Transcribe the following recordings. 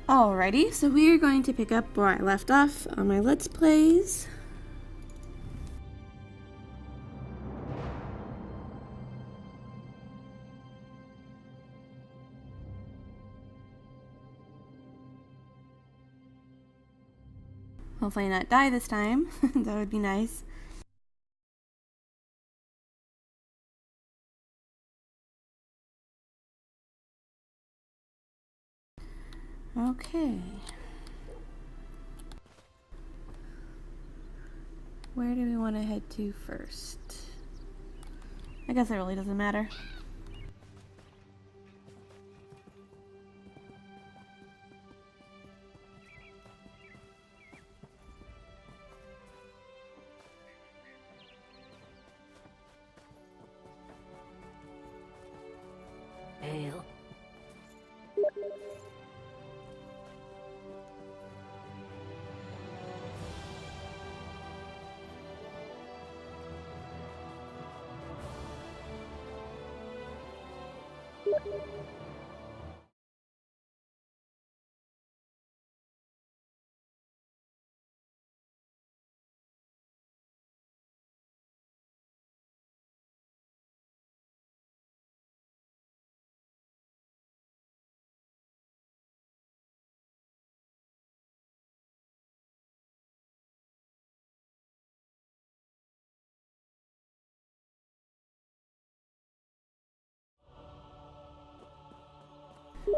Alrighty, so we are going to pick up where I left off on my Let's Plays. Hopefully not die this time. That would be nice. Okay. Where do we want to head to first? I guess it really doesn't matter. Ale.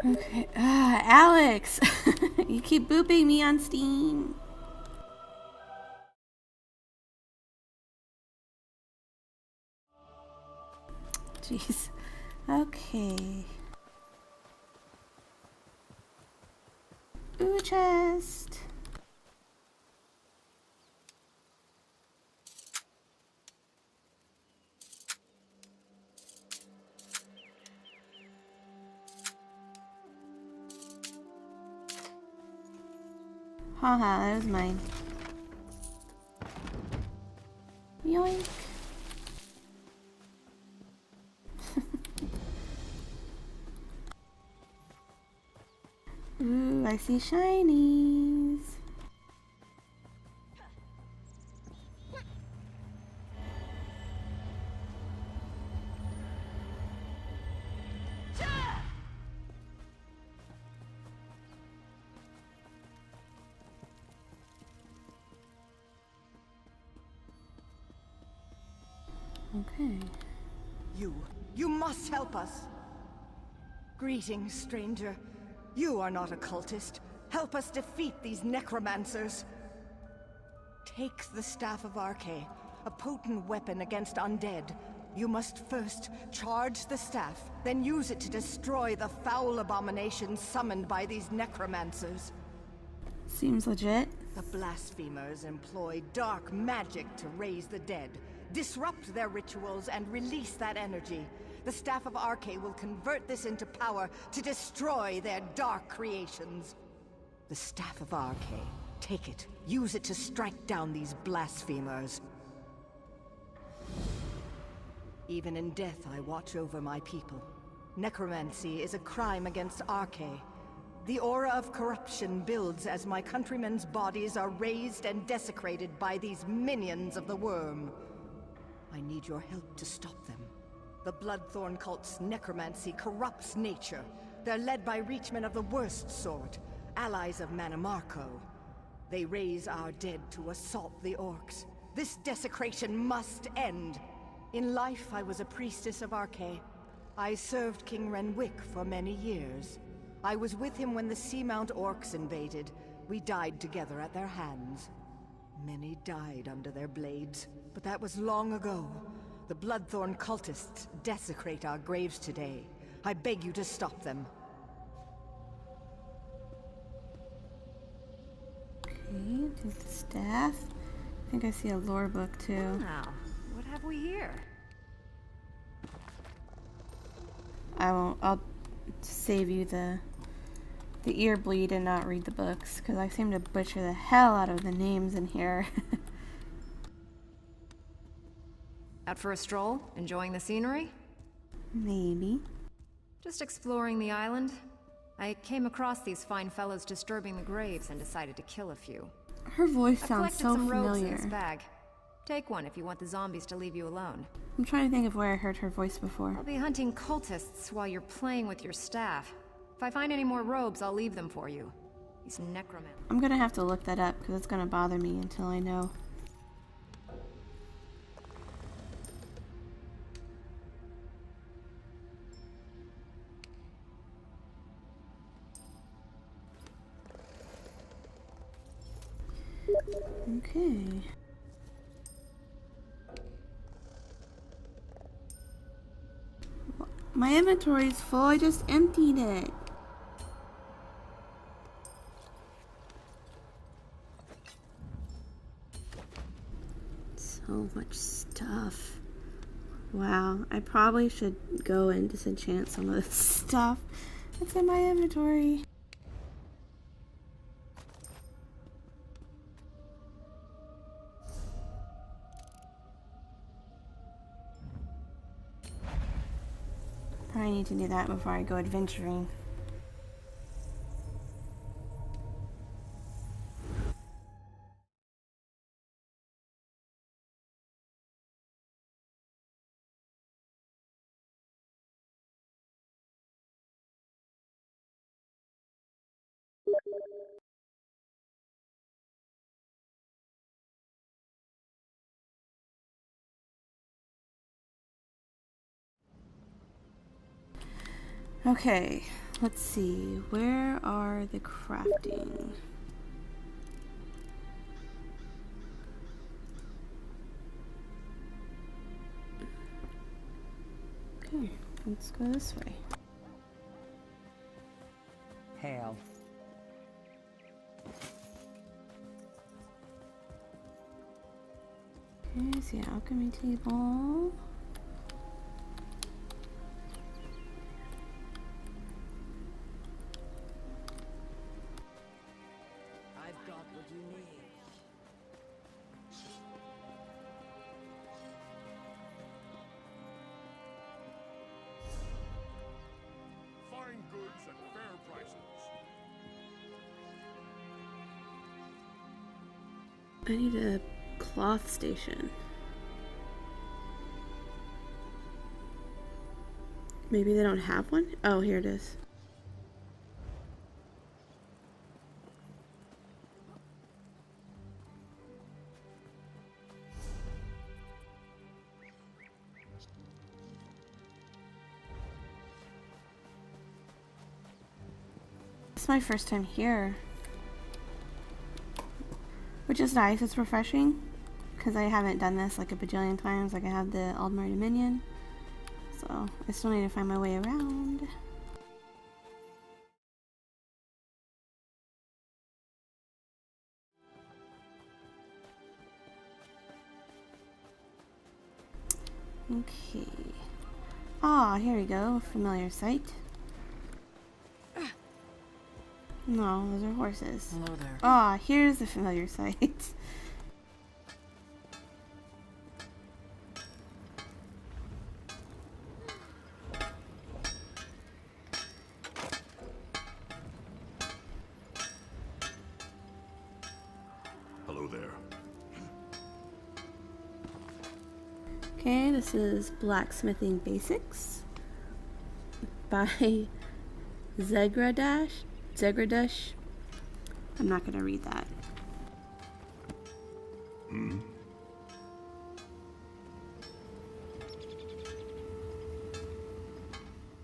Okay, Alex! You keep booping me on Steam. Jeez. Okay. Ooh, chest. Haha, that was mine. Yoink. Ooh, I see shinies. Okay. You must help us. Greetings, stranger. You are not a cultist. Help us defeat these necromancers. Take the Staff of Arche, a potent weapon against undead. You must first charge the staff, then use it to destroy the foul abominations summoned by these necromancers. Seems legit. The blasphemers employ dark magic to raise the dead, disrupt their rituals, and release that energy. The Staff of Arche will convert this into power to destroy their dark creations. The Staff of Arche. Take it. Use it to strike down these blasphemers. Even in death, I watch over my people. Necromancy is a crime against Arche. The aura of corruption builds as my countrymen's bodies are raised and desecrated by these minions of the worm. I need your help to stop them. The Bloodthorn cult's necromancy corrupts nature. They're led by reachmen of the worst sort, allies of Manamarco. They raise our dead to assault the orcs. This desecration must end. In life, I was a priestess of Arche. I served King Renwick for many years. I was with him when the Seamount orcs invaded. We died together at their hands. Many died under their blades, but that was long ago. The Bloodthorn cultists desecrate our graves today. I beg you to stop them. Okay, take the staff. I think I see a lore book too. Now, what have we here? I'll save you the ear bleed and not read the books, because I seem to butcher the hell out of the names in here. Out for a stroll? Enjoying the scenery? Maybe. Just exploring the island. I came across these fine fellows disturbing the graves and decided to kill a few. Her voice I've sounds collected so some robes in familiar. this bag. Take one if you want the zombies to leave you alone. I'm trying to think of where I heard her voice before. I'll be hunting cultists while you're playing with your staff. If I find any more robes, I'll leave them for you. These necromancers. I'm gonna have to look that up, because it's gonna bother me until I know. Okay. My inventory's full, I just emptied it. So much stuff. Wow, I probably should go and disenchant some of this stuff that's in my inventory. Probably need to do that before I go adventuring. Okay, let's see. Where are the crafting? Okay, let's go this way. Hail. Okay, see an alchemy table. I've got what you need. Fine goods at fair prices. I need a cloth station. Maybe they don't have one? Oh, here it is. is my first time here. Which is nice, it's refreshing. Because I haven't done this like a bajillion times, like I have the Aldmar Dominion. So, I still need to find my way around. Okay. Ah, here we go. Familiar sight. No, those are horses. Hello there. Ah, here's the familiar sight. Hello there. Okay, this is Blacksmithing Basics by Zegradash. I'm not gonna read that.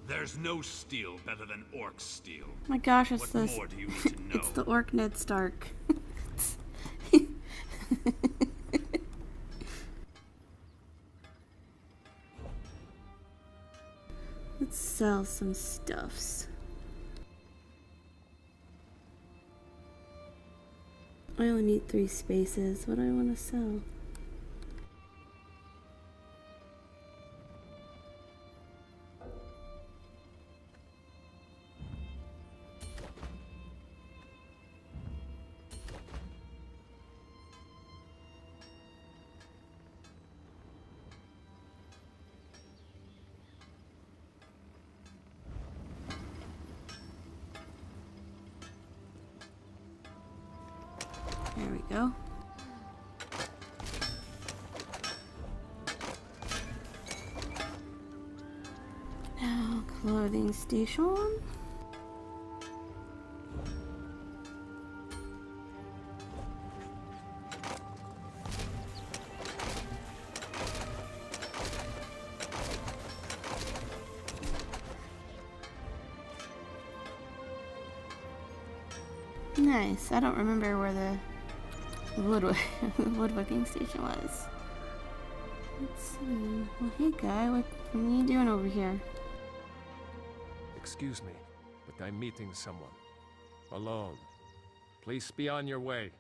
There's no steel better than orc steel. My gosh, it's What this. more do you need to know? It's the orc Ned Stark. Let's sell some stuffs. I only need 3 spaces. What do I want to sell? There we go. Now, clothing station. Nice. I don't remember where the woodworking station was. Let's see. Well, hey guy, what are you doing over here? Excuse me, but I'm meeting someone. Alone. Please be on your way.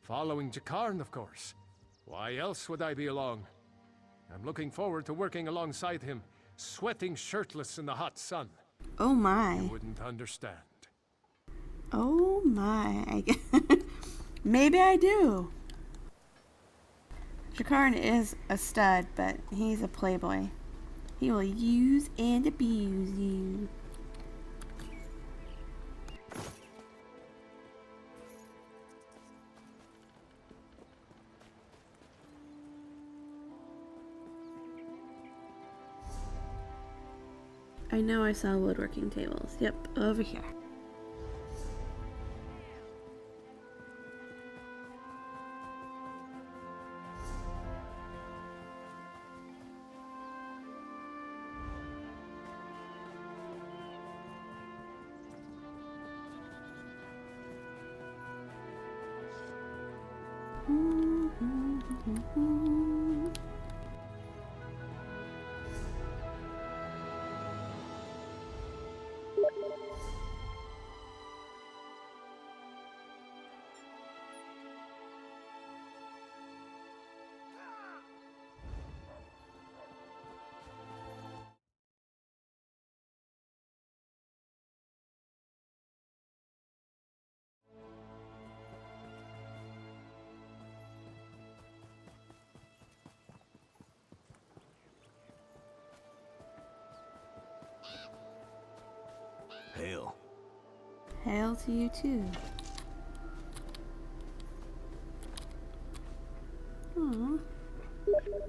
Following Jakarn, of course. Why else would I be along? I'm looking forward to working alongside him, sweating shirtless in the hot sun. Oh my. You wouldn't understand. Oh my. Maybe I do. Jakarn is a stud, but he's a playboy. He will use and abuse you. I know I saw woodworking tables. Yep, over here. Hail. Hail to you too. Aw.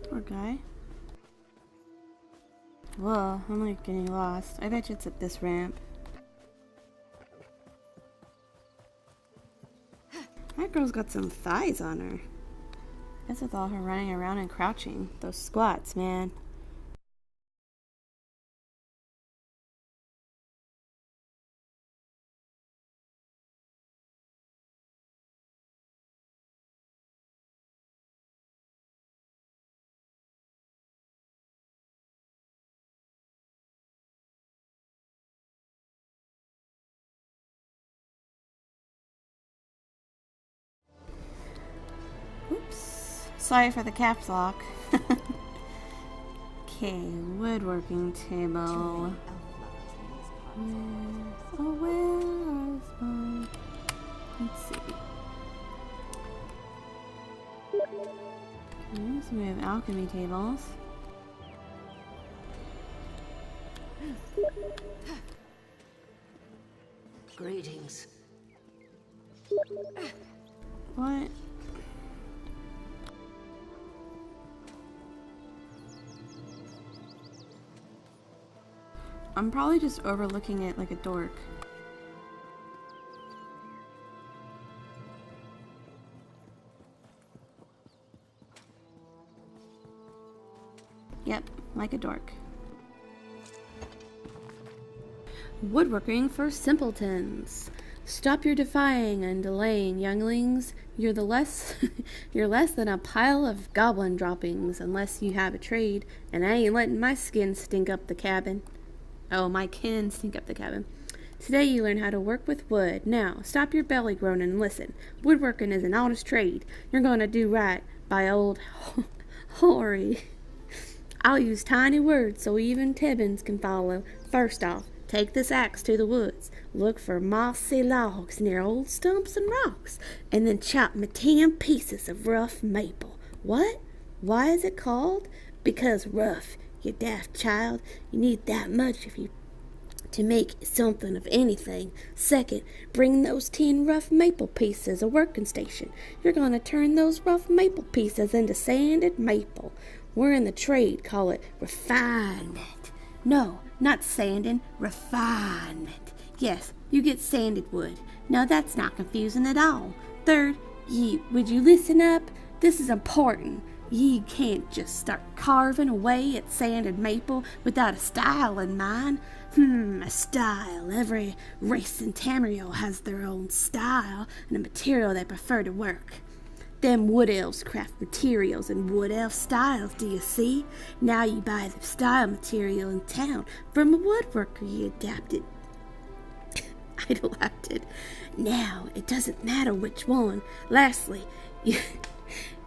Poor guy. Whoa, I'm like getting lost. I bet you it's up this ramp. That girl's got some thighs on her. That's with all her running around and crouching. Those squats, man. Sorry for the caps lock. Okay, woodworking table. Where is my... Let's see. Okay, so we have alchemy tables. Greetings. What? I'm probably just overlooking it like a dork. Yep, like a dork. Woodworking for simpletons. Stop your defying and delaying, younglings. You're less than a pile of goblin droppings unless you have a trade, and I ain't letting my skin stink up the cabin. Oh, my kin stink up the cabin. Today you learn how to work with wood. Now, stop your belly groaning and listen. Woodworking is an honest trade. You're gonna do right by old Hoary. I'll use tiny words so even Tibbins can follow. First off, take this axe to the woods. Look for mossy logs near old stumps and rocks, and then chop me 10 pieces of rough maple. What? Why is it called? Because rough, you daft child. You need that much to make something of anything. Second, bring those 10 rough maple pieces a working station. You're going to turn those rough maple pieces into sanded maple. We're in the trade, call it refinement. No, not sanding, refinement. Yes, you get sanded wood. Now that's not confusing at all. Third, would you listen up? This is important. Ye can't just start carving away at sanded maple without a style in mind. A style. Every race in Tamriel has their own style and a material they prefer to work. Them wood elves craft materials and wood elf styles, do you see? Now you buy the style material in town from a woodworker you adapted. Idolized. Now, it doesn't matter which one. Lastly,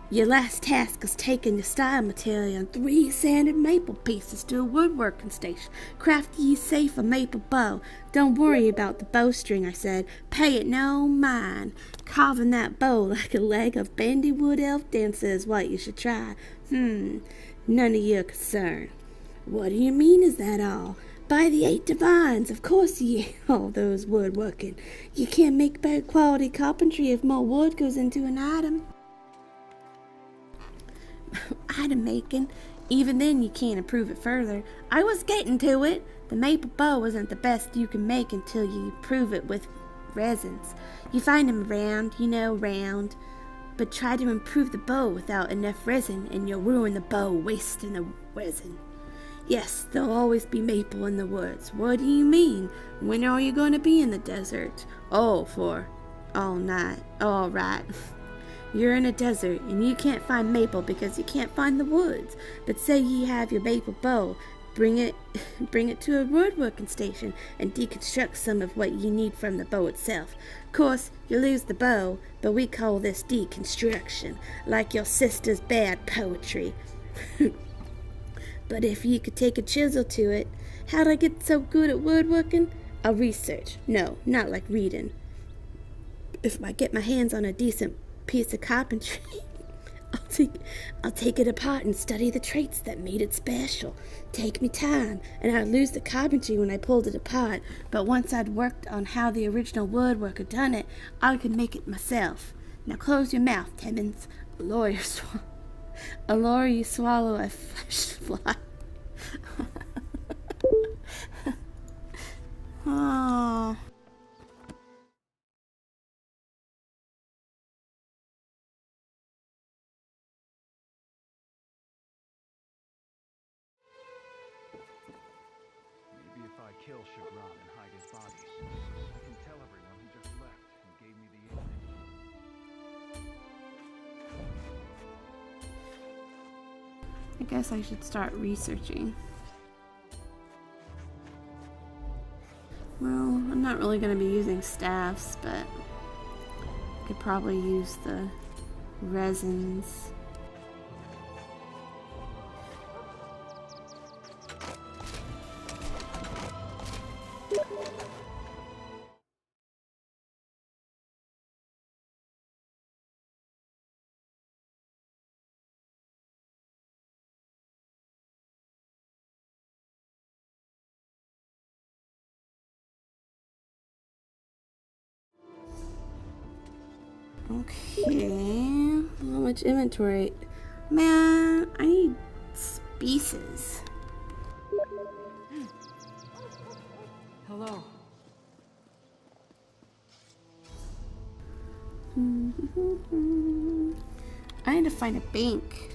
your last task is taking the style material and 3 sanded maple pieces to a woodworking station. Craft ye safe a maple bow. Don't worry about the bowstring, I said. Pay it no mind. Carving that bow like a leg of bandy wood elf dancer is what you should try. None of your concern. What do you mean, is that all? By the 8 divines, of course ye ain't all those woodworking. You can't make better quality carpentry if more wood goes into an item. Item making. Even then you can't improve it further. I was getting to it. The maple bow isn't the best you can make until you improve it with resins. You find them round, round. But try to improve the bow without enough resin and you'll ruin the bow, wasting the resin. Yes, there'll always be maple in the woods. What do you mean? When are you going to be in the desert? Oh, for all night. All right. You're in a desert, and you can't find maple because you can't find the woods. But say ye have your maple bow, bring it to a woodworking station, and deconstruct some of what you need from the bow itself. Of course, you lose the bow, but we call this deconstruction, like your sister's bad poetry. But if you could take a chisel to it, how'd I get so good at woodworking? I'll research. No, not like reading. If I get my hands on a decent piece of carpentry, I'll take it apart and study the traits that made it special. Take me time, and I'd lose the carpentry when I pulled it apart, but once I'd worked on how the original woodworker done it, I could make it myself. Now close your mouth, Timmins. A lure you swallow a flesh fly. Oh. Maybe if I kill Chagrin and hide his bodies, I can tell everyone he just left and gave me the evening. I guess I should start researching. Well, I'm not really going to be using staffs, but I could probably use the resins. Okay. How much inventory? Man, I need species. Hello. I need to find a bank.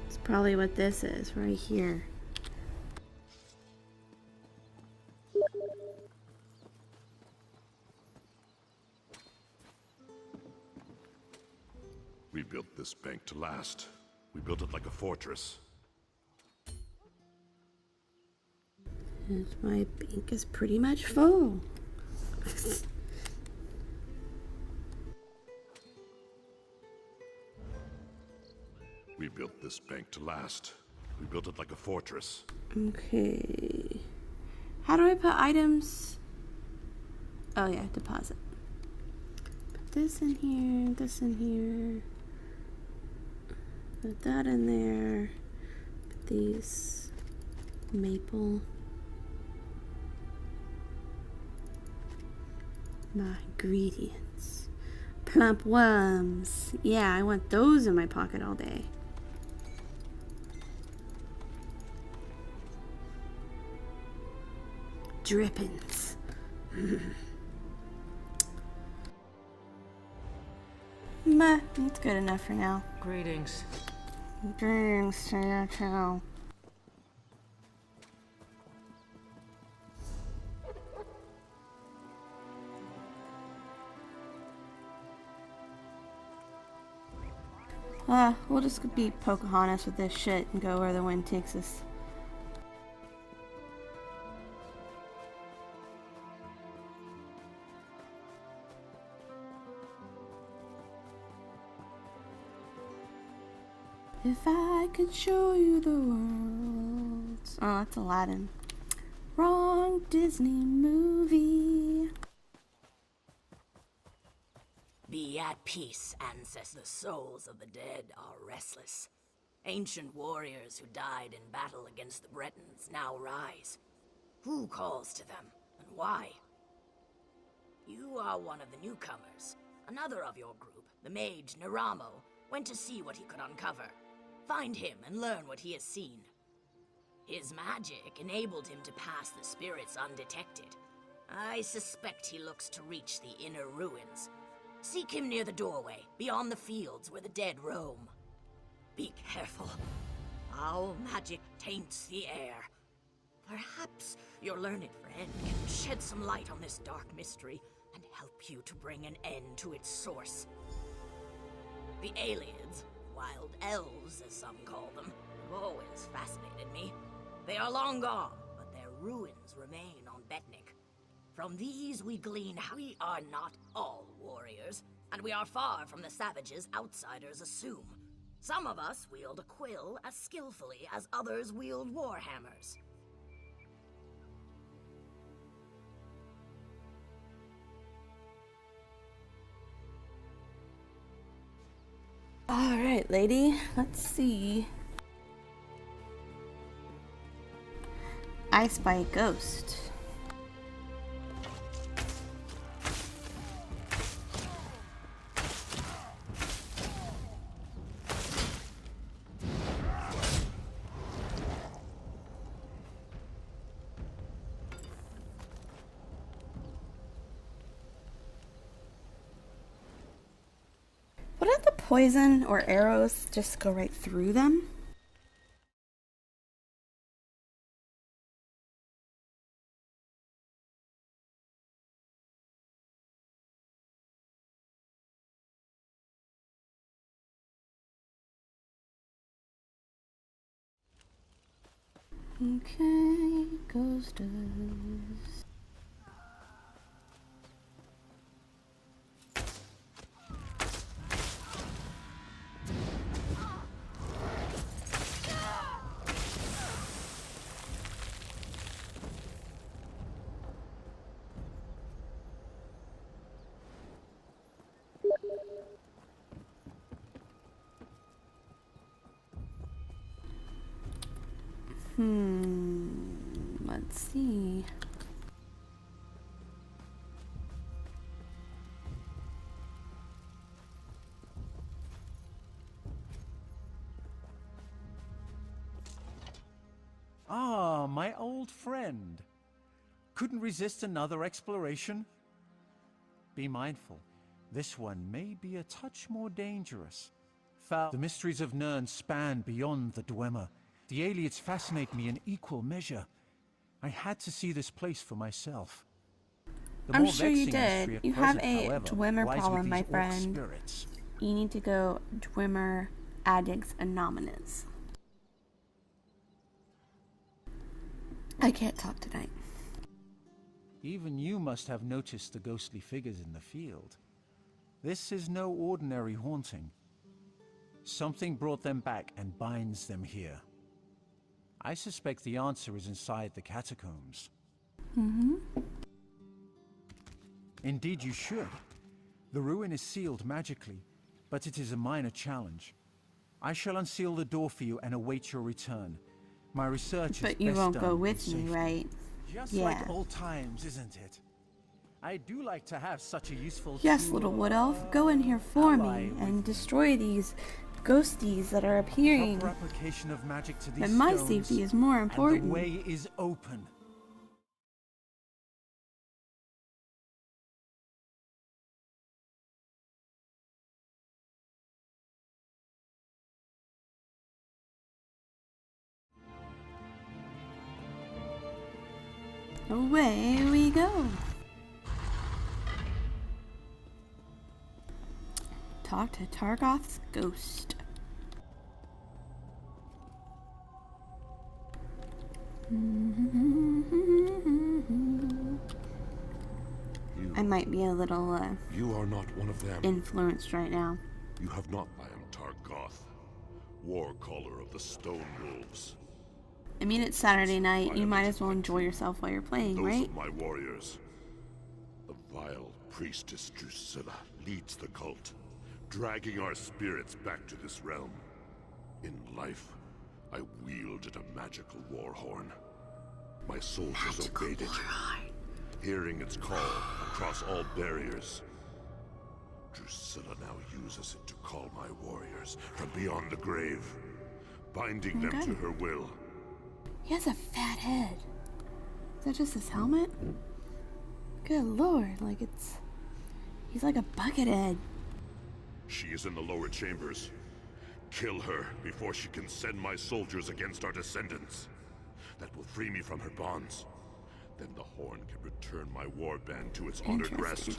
It's probably what this is right here. We built this bank to last. We built it like a fortress. And my bank is pretty much full. We built this bank to last. We built it like a fortress. Okay. How do I put items? Oh yeah, deposit. Put this in here, this in here. Put that in there. Put these maple. My ingredients. Plump worms. Yeah, I want those in my pocket all day. Drippings. Meh, that's good enough for now. Greetings. Greetings to you too. We'll just be Pocahontas with this shit and go where the wind takes us. If I could show you the world. Oh, that's Aladdin. Wrong Disney movie. Be at peace, ancestor. The souls of the dead are restless. Ancient warriors who died in battle against the Bretons now rise. Who calls to them, and why? You are one of the newcomers. Another of your group, the mage Naramo, went to see what he could uncover. Find him and learn what he has seen. His magic enabled him to pass the spirits undetected. I suspect he looks to reach the inner ruins. Seek him near the doorway, beyond the fields where the dead roam. Be careful. Foul magic taints the air. Perhaps your learned friend can shed some light on this dark mystery and help you to bring an end to its source. The aliens, wild elves as some call them, have always fascinated me. They are long gone, but their ruins remain on Betnik. From these we glean how we are not all warriors, and we are far from the savages outsiders assume. Some of us wield a quill as skillfully as others wield warhammers. Alright, lady. Let's see. I spy a ghost. What if the poison or arrows just go right through them? Okay, ghosters. Let's see. my old friend. Couldn't resist another exploration? Be mindful, this one may be a touch more dangerous. The mysteries of Nirn span beyond the Dwemer. The aliens fascinate me in equal measure. I had to see this place for myself. I'm sure you did. You have a Dwemer problem, my friend. You need to go Dwemer Addicts Anonymous. I can't talk tonight. Even you must have noticed the ghostly figures in the field. This is no ordinary haunting. Something brought them back and binds them here. I suspect the answer is inside the catacombs. Indeed you should. The ruin is sealed magically, but it is a minor challenge. I shall unseal the door for you and await your return. My research is But you won't go with me, right? Just like old times, isn't it? I do like to have such a useful Yes, little wood elf, go in here for me and destroy these ghosties that are appearing. Proper application of magic to these But my stones, safety is more important. And the way is open. Away we go. Talk to Targoth's ghost. I might be a little You are not one of them. influenced right now. You have not. I am Targoth, war caller of the Stone Wolves. I mean, it's Saturday night. You might as well enjoy yourself while you're playing, Those right? of my warriors. The vile priestess Drusilla leads the cult, dragging our spirits back to this realm. In life, I wielded a magical war horn. My soldiers obeyed it, hearing its call across all barriers. Drusilla now uses it to call my warriors from beyond the grave, binding them to her will. He has a fat head. Is that just his helmet? Good lord, like he's like a bucket head. She is in the lower chambers. Kill her before she can send my soldiers against our descendants. That will free me from her bonds. Then the horn can return my warband to its honored rest.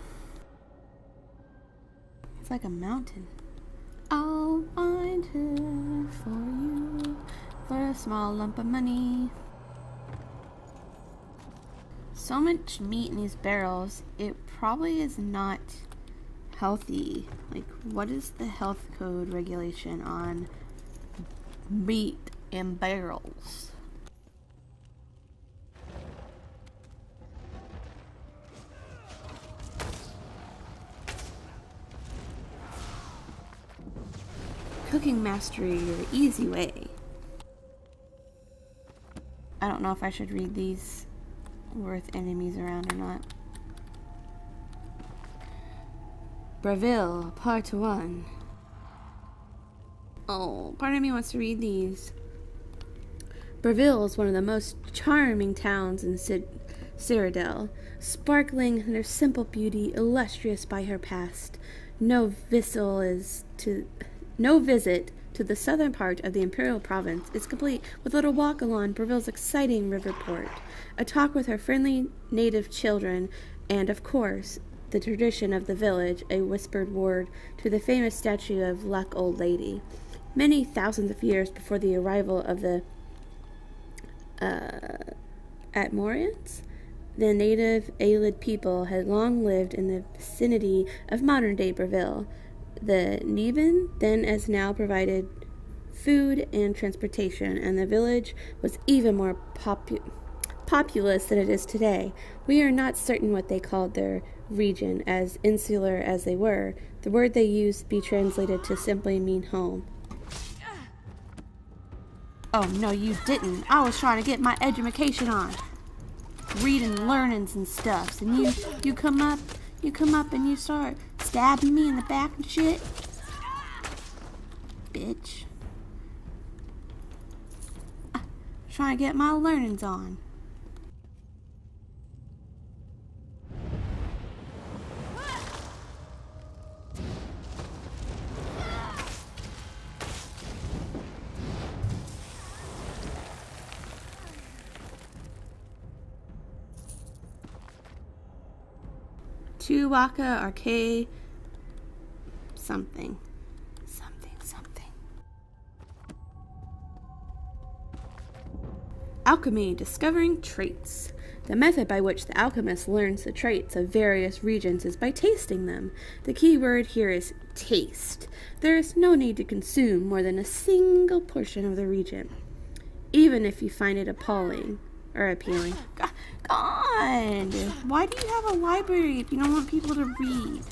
It's like a mountain. I'll find her for you for a small lump of money. So much meat in these barrels, it probably is not healthy. Like, what is the health code regulation on meat in barrels? Cooking mastery, the easy way. I don't know if I should read these with enemies around or not. Braville, Part 1. Oh, part of me wants to read these. Braville is one of the most charming towns in Cyrodiil, sparkling in her simple beauty, illustrious by her past. No visit to the southern part of the Imperial Province is complete without a walk along Braville's exciting river port, a talk with her friendly native children, and, of course, the tradition of the village, a whispered word to the famous statue of Luck Old Lady. Many thousands of years before the arrival of the Atmorians, the native Aelid people had long lived in the vicinity of modern-day Braville. The Neban then as now provided food and transportation, and the village was even more populous than it is today. We are not certain what they called their region, as insular as they were. The word they used be translated to simply mean home. Oh, no, you didn't. I was trying to get my education on. Reading, learnings and stuff. And you come up and you start stabbing me in the back and shit. Bitch. trying to get my learnings on. Chewbacca Arcade something. Alchemy, discovering traits. The method by which the alchemist learns the traits of various regions is by tasting them. The key word here is taste. There is no need to consume more than a single portion of the region, even if you find it appalling or appealing. God, why do you have a library if you don't want people to read?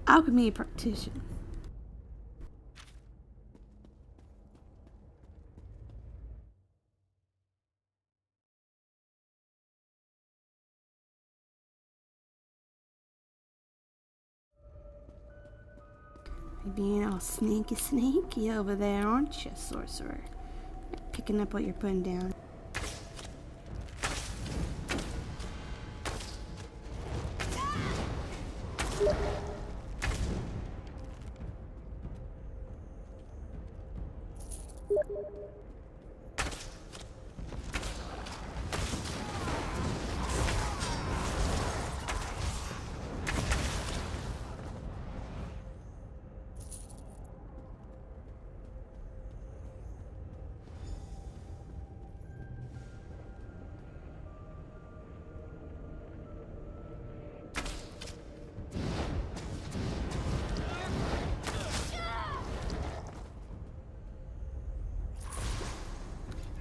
Alchemy practitioner. Being all sneaky over there, aren't you, sorcerer? Picking up what you're putting down.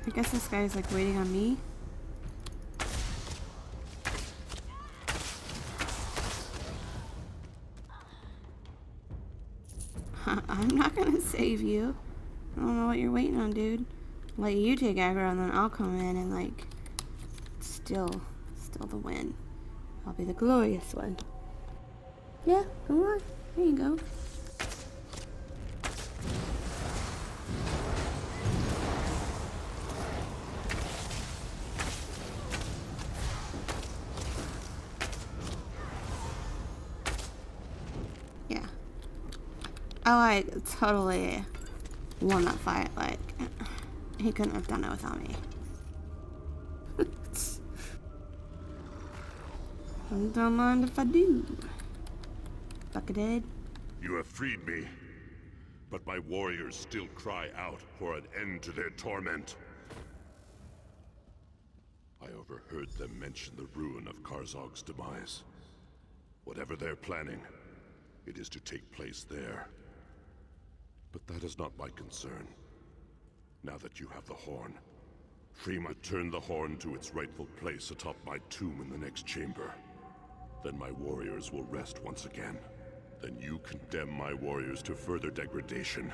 I guess this guy's like waiting on me. I'm not gonna save you. I don't know what you're waiting on, dude. Let you take aggro and then I'll come in and like still the win. I'll be the glorious one. Yeah, come on. There you go. Oh, I totally won that fight. Like, he couldn't have done it without me. Don't mind if I do. Buckethead. You have freed me, but my warriors still cry out for an end to their torment. I overheard them mention the ruin of Karzog's demise. Whatever they're planning, it is to take place there. But that is not my concern. Now that you have the horn, Frima, turn the horn to its rightful place atop my tomb in the next chamber. Then my warriors will rest once again. Then you condemn my warriors to further degradation.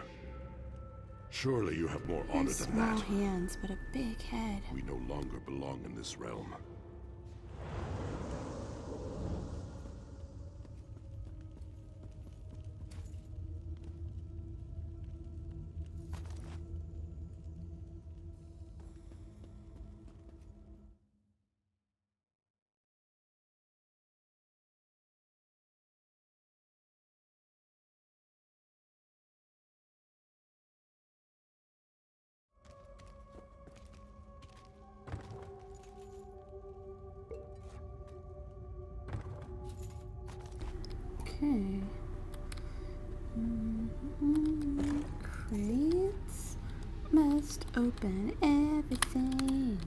Surely you have more honor than that. Small hands, but a big head. We no longer belong in this realm. Okay. Crates must open everything.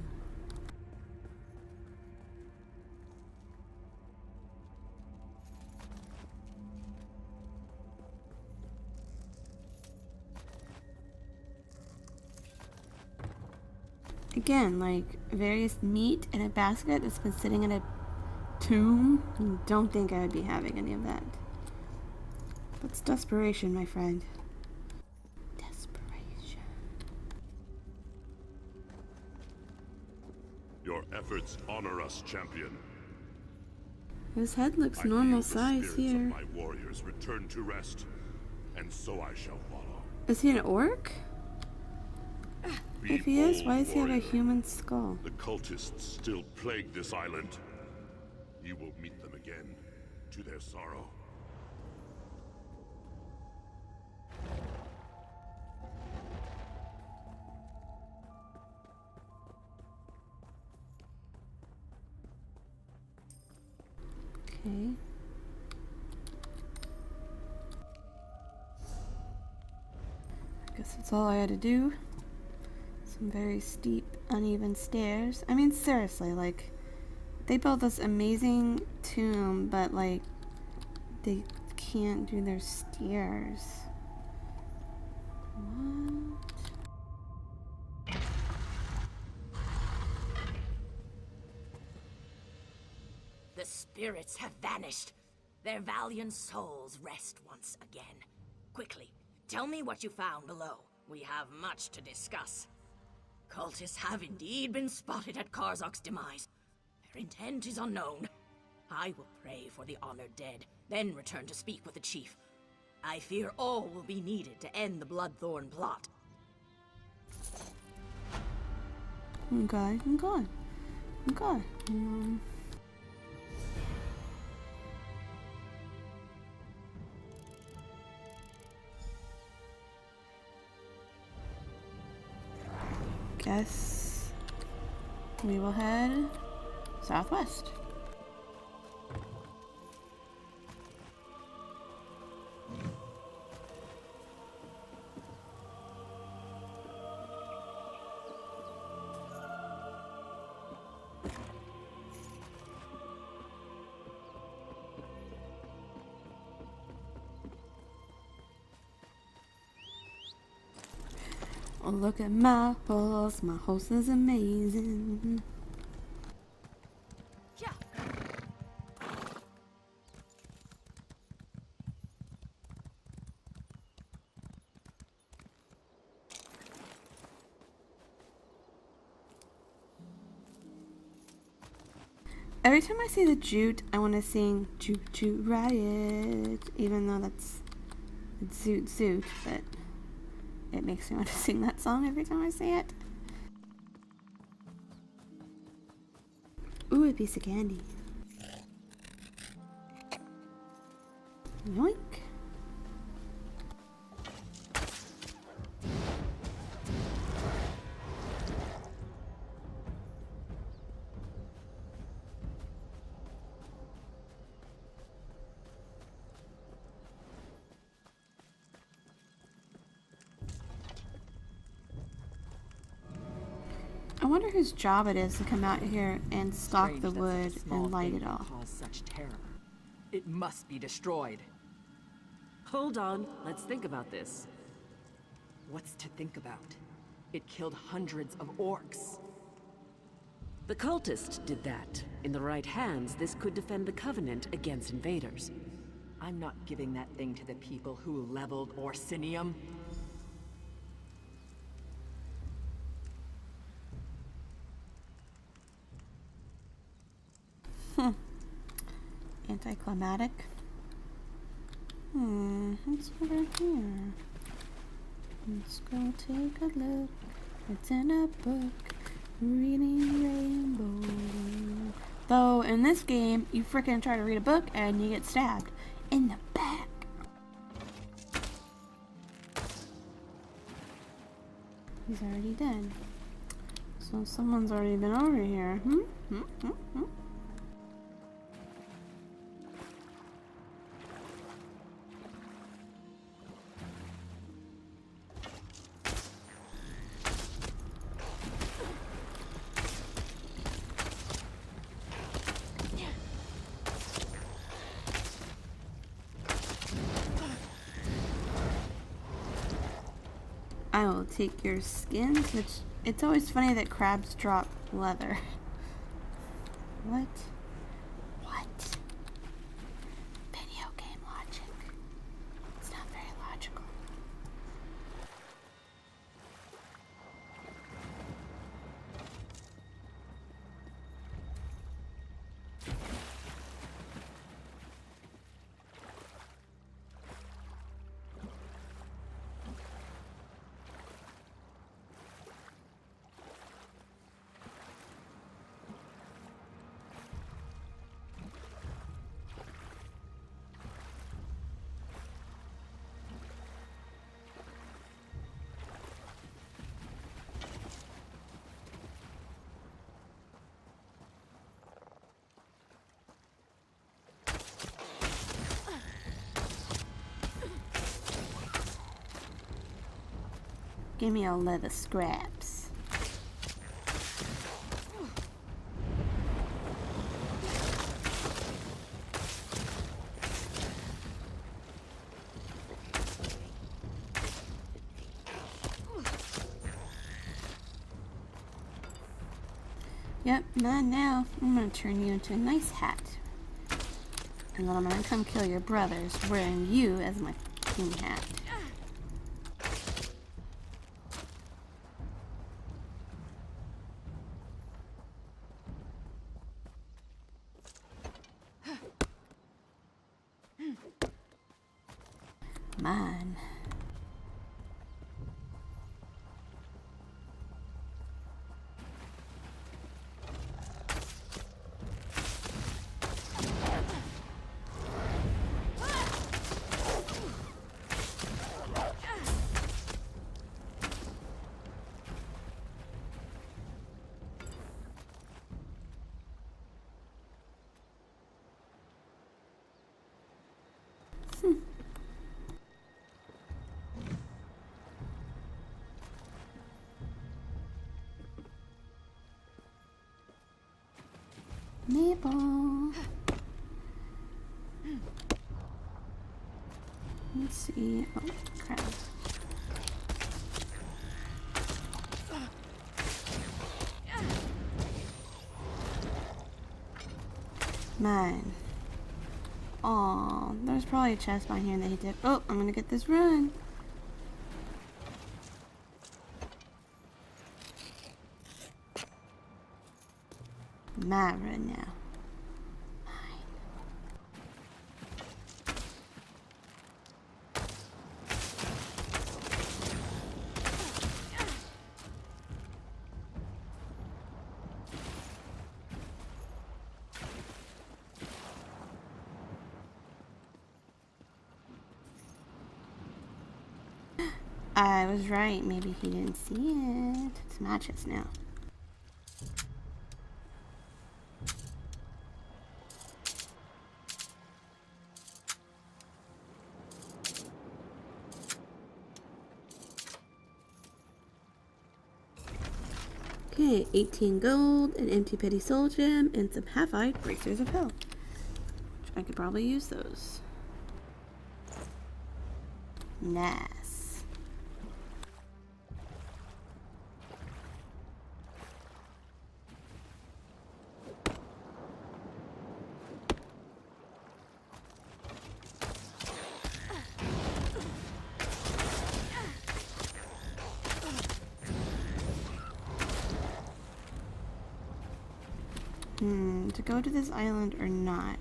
Again, like various meat in a basket that's been sitting in a tomb. Don't think I would be having any of that. That's desperation, my friend. Desperation. Your efforts honor us, champion. His head looks I normal feel the size spirits here. of my warriors return to rest, and so I shall follow. Is he an orc? Be If he is, bold, why does he have a warrior. human skull? The cultists still plague this island. You will meet them again, to their sorrow. Okay. I guess that's all I had to do. Some very steep, uneven stairs. I mean, seriously, like, they built this amazing tomb, but, like, they can't do their stairs. What? The spirits have vanished. Their valiant souls rest once again. Quickly, tell me what you found below. We have much to discuss. Cultists have indeed been spotted at Karzok's demise. Their intent is unknown. I will pray for the honored dead, then return to speak with the chief. I fear all will be needed to end the Bloodthorn plot. Okay, okay. Okay. Guess we will head southwest. Oh, look at my horse. My horse is amazing. Yeah. Every time I see the jute, I want to sing Jute Jute Riot, even though it's Zoot Zoot, but it makes me want to sing that song every time I see it. Ooh, a piece of candy. Yoink. I wonder whose job it is to come out here and stalk Strange the that wood such a small and light thing it all. can cause such terror. It must be destroyed. Hold on, let's think about this. What's to think about? It killed hundreds of orcs. The cultist did that. In the right hands, this could defend the Covenant against invaders. I'm not giving that thing to the people who leveled Orsinium. Anticlimactic. What's over here? Let's go take a look. It's in a book. Reading Rainbow. Though in this game, you frickin' try to read a book and you get stabbed in the back. He's already dead. So someone's already been over here. I will take your skins, which it's always funny that crabs drop leather. What? What? Video game logic. Give me all leather scraps. Yep, mine now. I'm gonna turn you into a nice hat. And then I'm gonna come kill your brothers wearing you as my king hat. Mine. Maple. Let's see. Oh, crap. Mine. Aw, there's probably a chest behind here that he did. Oh, I'm gonna get this run. My run now. I was right. Maybe he didn't see it. It's my chest now. Okay, 18 gold, an empty petty soul gem, and some half-eyed bracers of hell. Which I could probably use those. Nice. To go to this island or not.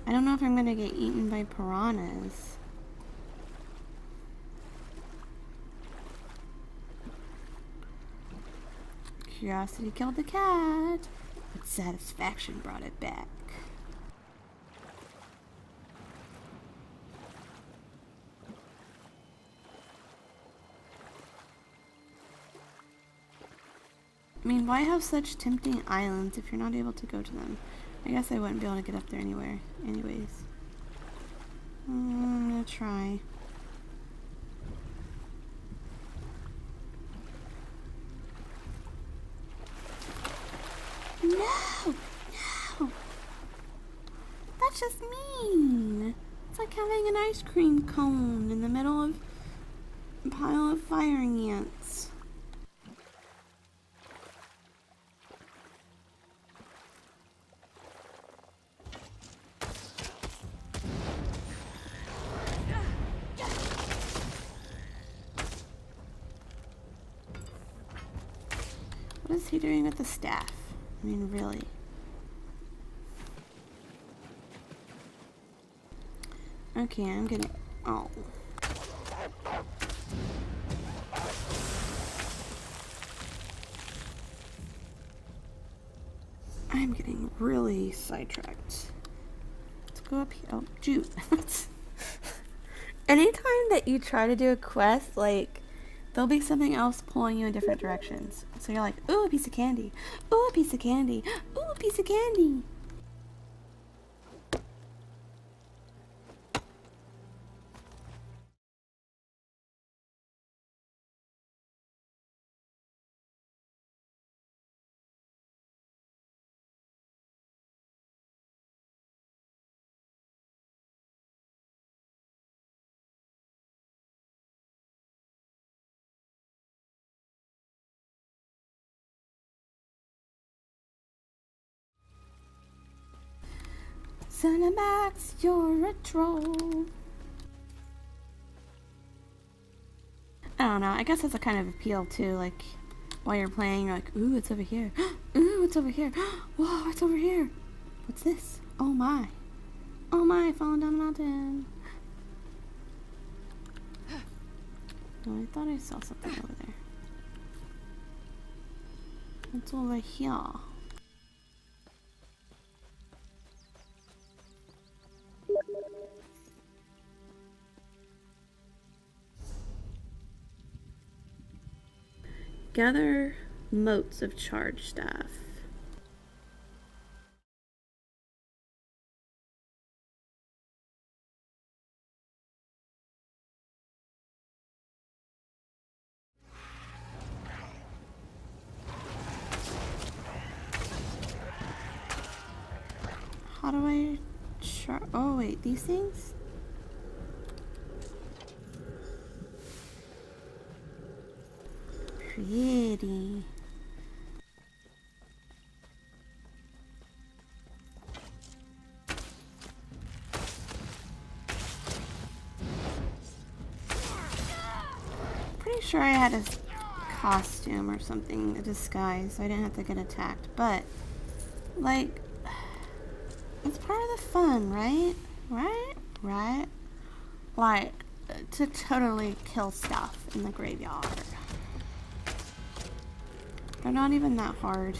I don't know if I'm gonna get eaten by piranhas. Curiosity killed the cat, but satisfaction brought it back. I mean, why have such tempting islands if you're not able to go to them? I guess I wouldn't be able to get up there anywhere. Anyways. I'm gonna try. No! No! That's just mean! It's like having an ice cream cone in the middle of a pile of firing ants. What is he doing with the staff? I mean, really. Okay, I'm gonna... Oh. I'm getting really sidetracked. Let's go up here. Oh, Jude. Anytime that you try to do a quest, like, there'll be something else pulling you in different directions. So you're like, ooh, a piece of candy. Ooh, a piece of candy. Ooh, a piece of candy. Cinemax, you're a troll. I don't know, I guess that's a kind of appeal too, like, while you're playing, you're like, ooh, it's over here. Ooh, it's over here. Whoa, it's over here. What's this? Oh my. Oh my, falling down the mountain. Oh, I thought I saw something over there. What's over here? Gather motes of charge staff. How do I oh wait, these things? Pretty. Pretty sure I had a costume or something, a disguise, so I didn't have to get attacked, but like, it's part of the fun, right? Right? Like, to totally kill stuff in the graveyard. They're not even that hard.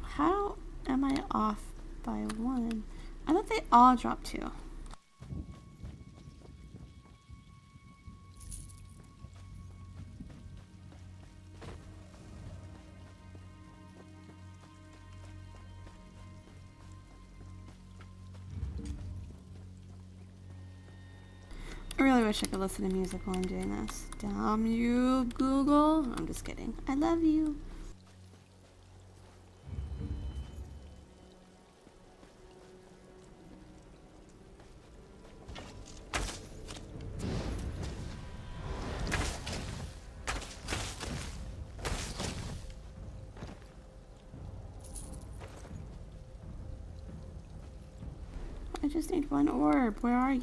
How am I off by one? I thought they all dropped two. I really wish I could listen to music while I'm doing this. Damn you, Google. I'm just kidding. I love you. I just need one orb. Where are you?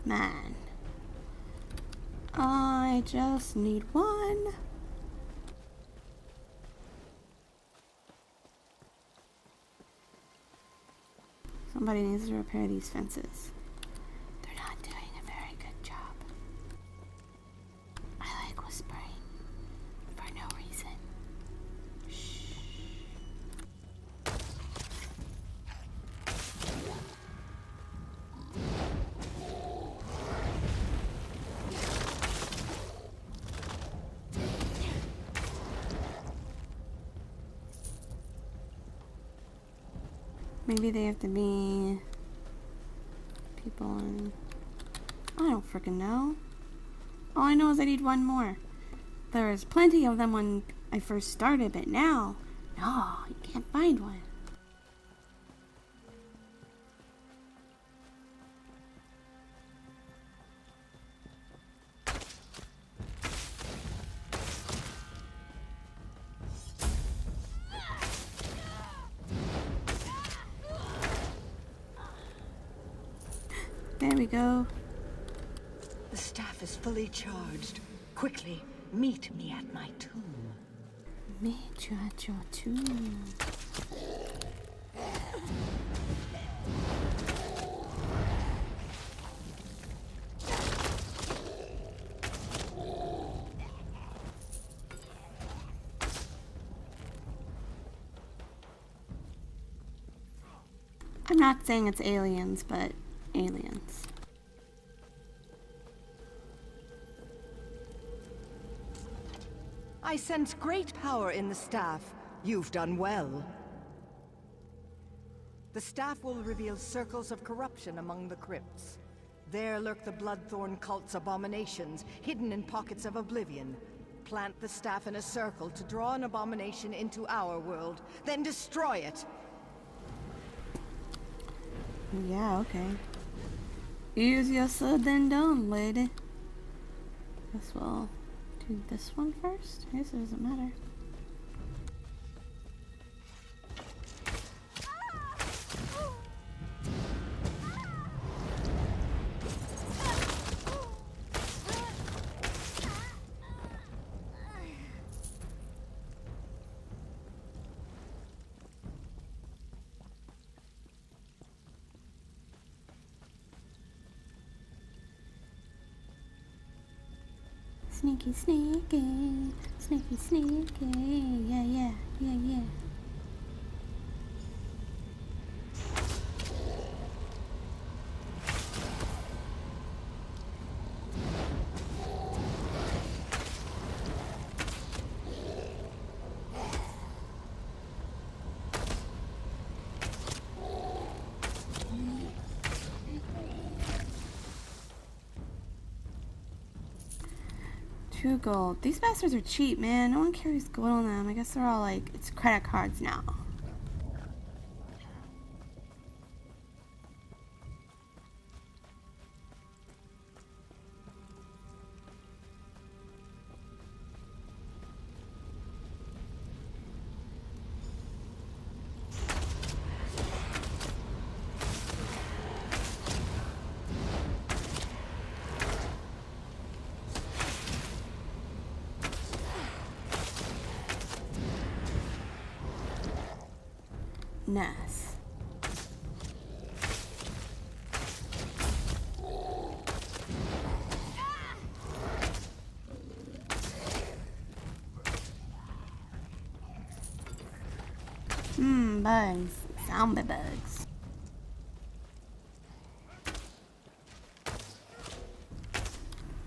Man. I just need one. Somebody needs to repair these fences. They're not doing a very good job. I like whispering for no reason. Shh. Maybe they have to be people in... I don't freaking know. All I know is I need one more. There was plenty of them when I first started, but now, no, you can't find one. There we go. The staff is fully charged. Quickly, meet me at my tomb. Meet you at your tomb. I'm not saying it's aliens, but aliens. I sense great power in the staff. You've done well. The staff will reveal circles of corruption among the crypts. There lurk the Bloodthorn cult's abominations, hidden in pockets of oblivion. Plant the staff in a circle to draw an abomination into our world, then destroy it. Yeah, okay. Easier said than done, lady. Guess we'll do this one first. I guess it doesn't matter. Sneaky, sneaky, sneaky, sneaky, yeah, yeah, yeah, yeah. Two gold. These bastards are cheap, man. No one carries gold on them. I guess they're all like, it's credit cards now. Nice. Bugs. Zombie bugs.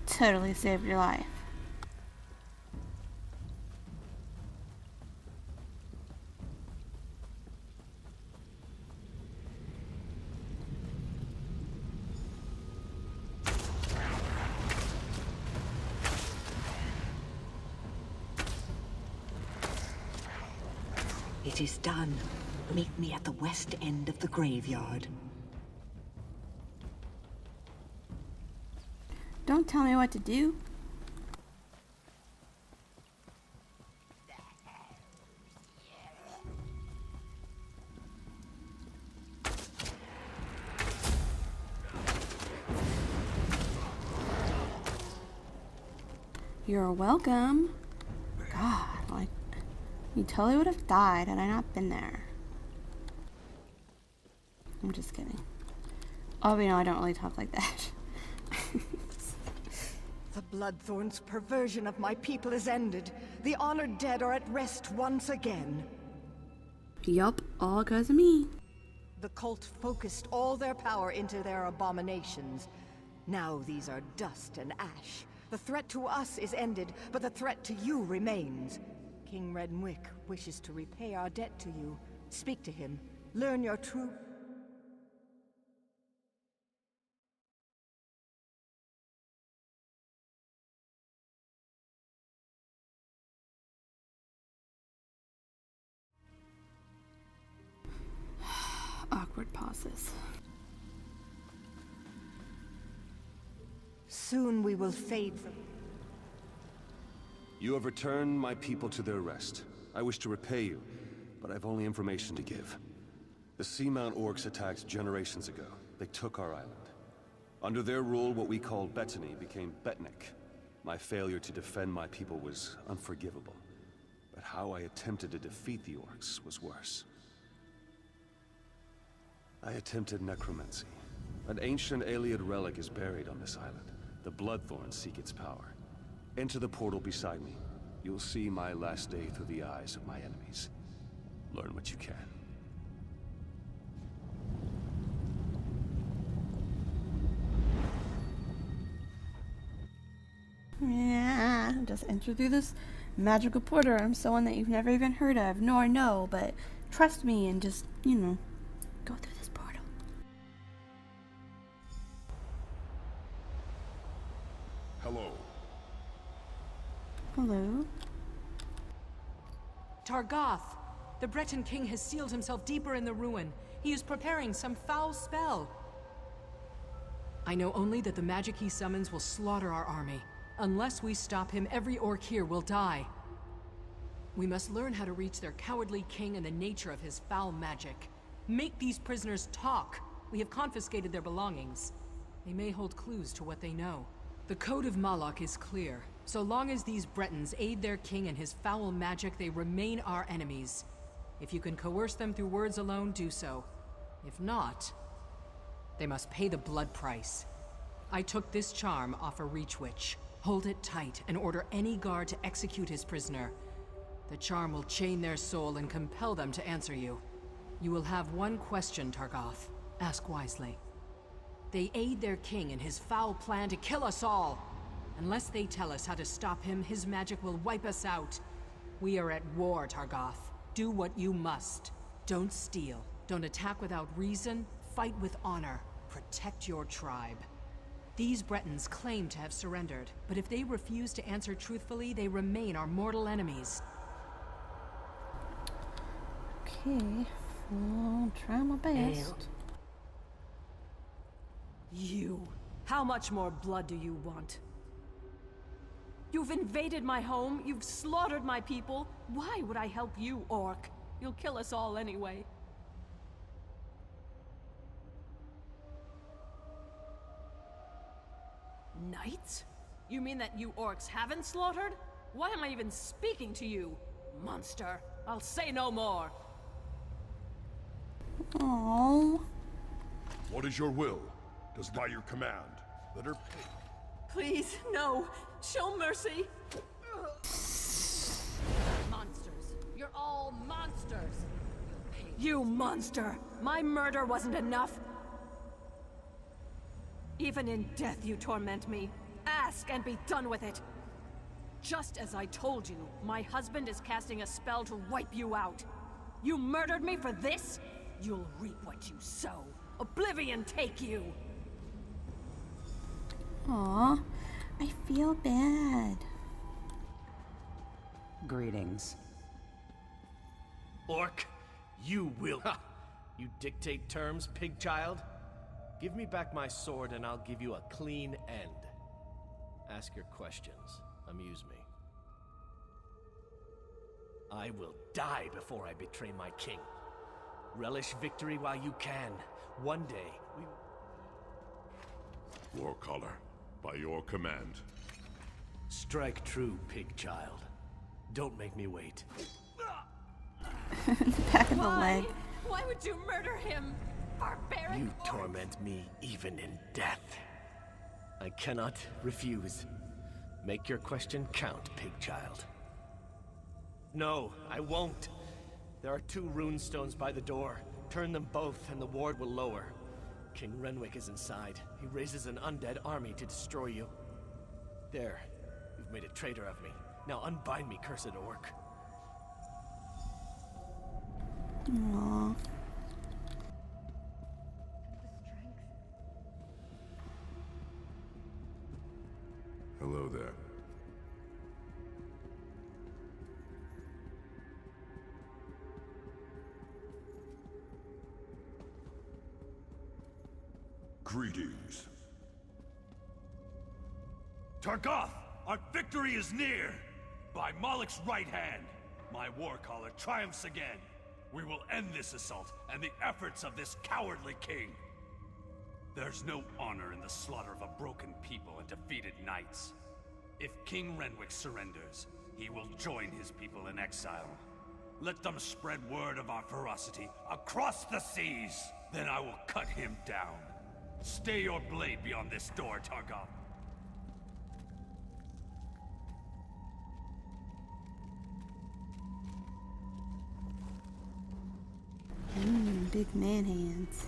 Totally saved your life. It is done. Meet me at the west end of the graveyard. Don't tell me what to do. You're welcome. God, like, you totally would have died had I not been there. I'm just kidding. Oh, you know, I don't really talk like that. The Bloodthorn's perversion of my people is ended. The honored dead are at rest once again. Yup, all because of me. The cult focused all their power into their abominations. Now these are dust and ash. The threat to us is ended, but the threat to you remains. King Redwick wishes to repay our debt to you. Speak to him. Learn your true... Awkward pauses. Soon we will fade from... You have returned my people to their rest. I wish to repay you, but I have only information to give. The Seamount Orcs attacked generations ago. They took our island. Under their rule, what we called Bettany became Betnik. My failure to defend my people was unforgivable. But how I attempted to defeat the Orcs was worse. I attempted necromancy. An ancient Ayleid relic is buried on this island. The Bloodthorns seek its power. Enter the portal beside me. You'll see my last day through the eyes of my enemies. Learn what you can. Yeah, just enter through this magical portal. I'm someone that you've never even heard of, nor know, but trust me and just, you know, go through this portal. Hello. Hello? Targoth, The Breton king has sealed himself deeper in the ruin. He is preparing some foul spell. I know only that the magic he summons will slaughter our army. Unless we stop him, every orc here will die. We must learn how to reach their cowardly king and the nature of his foul magic. Make these prisoners talk. We have confiscated their belongings. They may hold clues to what they know. The Code of Malak is clear. So long as these Bretons aid their king and his foul magic, they remain our enemies. If you can coerce them through words alone, do so. If not, they must pay the blood price. I took this charm off a Reach Witch. Hold it tight and order any guard to execute his prisoner. The charm will chain their soul and compel them to answer you. You will have one question, Targoth. Ask wisely. They aid their king in his foul plan to kill us all. Unless they tell us how to stop him, his magic will wipe us out. We are at war, Targoth. Do what you must. Don't steal. Don't attack without reason. Fight with honor. Protect your tribe. These Bretons claim to have surrendered, but if they refuse to answer truthfully, they remain our mortal enemies. Okay, I'll try my best. You. How much more blood do you want? You've invaded my home, you've slaughtered my people. Why would I help you, orc? You'll kill us all anyway. Knights? You mean that you orcs haven't slaughtered? Why am I even speaking to you? Monster. I'll say no more. Aww. What is your will? Does by your command. Let her pay. Please, no. Show mercy. Monsters. You're all monsters. You monster! My murder wasn't enough. Even in death you torment me. Ask and be done with it. Just as I told you, my husband is casting a spell to wipe you out. You murdered me for this? You'll reap what you sow. Oblivion take you! Aw, I feel bad. Greetings. Orc, you will... Ha! You dictate terms, pig child? Give me back my sword and I'll give you a clean end. Ask your questions. Amuse me. I will die before I betray my king. Relish victory while you can. One day, we... Warcaller, by your command. Strike true, pig child. Don't make me wait. Back of the leg. Why would you murder him? Barbaric You orc. torment me even in death. I cannot refuse. Make your question count, pig child. No, I won't. There are 2 rune stones by the door. Turn them both and the ward will lower. King Renwick is inside. He raises an undead army to destroy you. There. You've made a traitor of me. Now unbind me, cursed orc. Aww. Hello there. Greetings. Targoth, our victory is near! By Malak's right hand, my warcaller triumphs again. We will end this assault and the efforts of this cowardly king. There's no honor in the slaughter of a broken people and defeated knights. If King Renwick surrenders, he will join his people in exile. Let them spread word of our ferocity across the seas. Then I will cut him down. Stay your blade beyond this door, Targoth. Big man hands.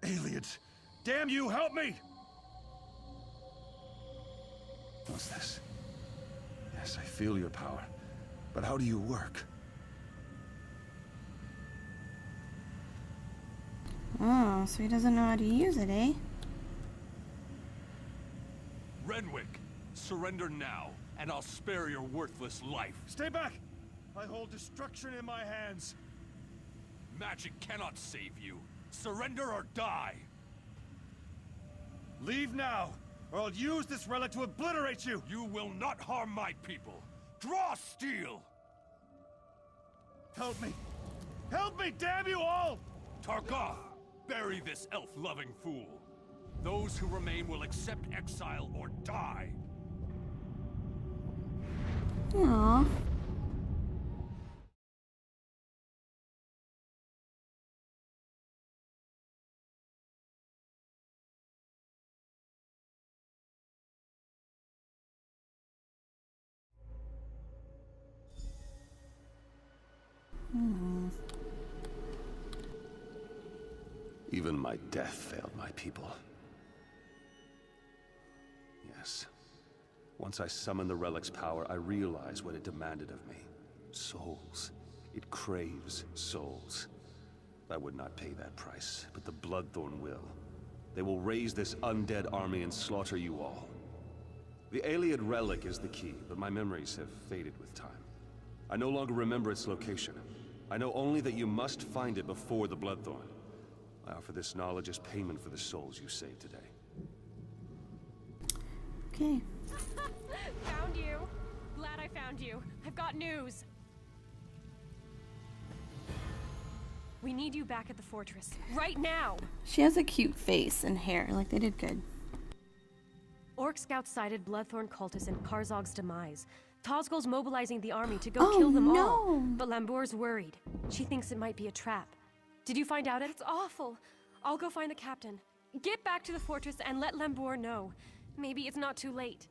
Aliens! Damn you, help me! What's this? Yes, I feel your power. But how do you work? Oh, so he doesn't know how to use it, eh? Renwick, surrender now, and I'll spare your worthless life. Stay back! I hold destruction in my hands. Magic cannot save you. Surrender or die! Leave now, or I'll use this relic to obliterate you! You will not harm my people! Draw steel! Help me! Help me, damn you all! Targoth, bury this elf-loving fool. Those who remain will accept exile or die. Aww. Even my death failed my people. Yes. Once I summoned the relic's power, I realized what it demanded of me. Souls. It craves souls. I would not pay that price, but the Bloodthorn will. They will raise this undead army and slaughter you all. The Ayleid relic is the key, but my memories have faded with time. I no longer remember its location. I know only that you must find it before the Bloodthorn. I offer this knowledge as payment for the souls you saved today. Okay. Found you. Glad I found you. I've got news. We need you back at the fortress. Right now! She has a cute face and hair. Like, they did good. Orc scouts sighted Bloodthorn cultists in Karzog's demise. Tozgol's mobilizing the army to go kill them all. But Lambour's worried. She thinks it might be a trap. Did you find out it? It's awful. I'll go find the captain. Get back to the fortress and let Lambour know. Maybe it's not too late.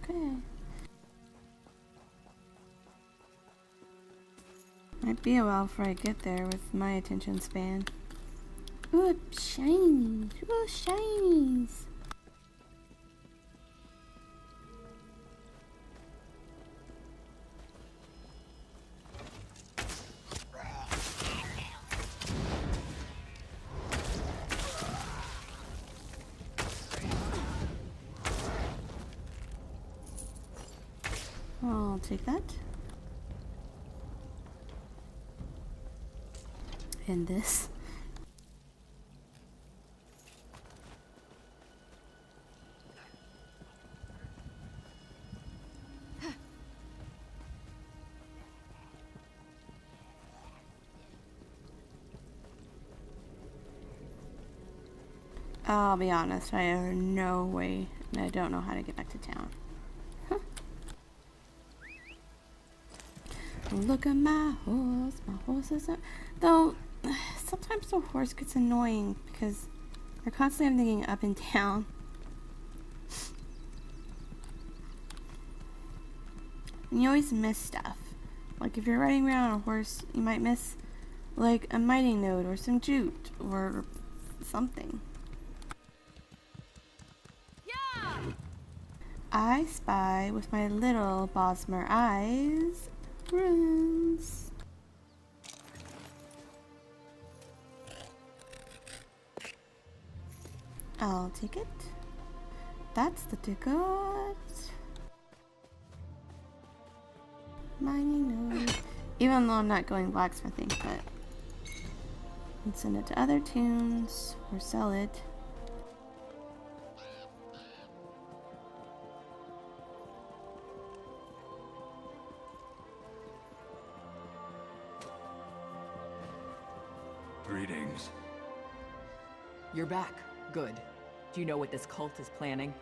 Okay. Might be a while before I get there with my attention span. Ooh, shinies. Ooh, shinies. I'll take that. And this. I'll be honest, I have no way, and I don't know how to get back to town. Look at my horse is though sometimes the horse gets annoying because they're constantly thinking up and down. And you always miss stuff. Like if you're riding around on a horse, you might miss like a mighty note or some jute or something. Yeah! I spy with my little Bosmer eyes runes. I'll take it. That's the ticket. Mining node. Even though I'm not going blacksmithing, but I'd send it to other tunes or sell it. Greetings. You're back. Good. Do you know what this cult is planning?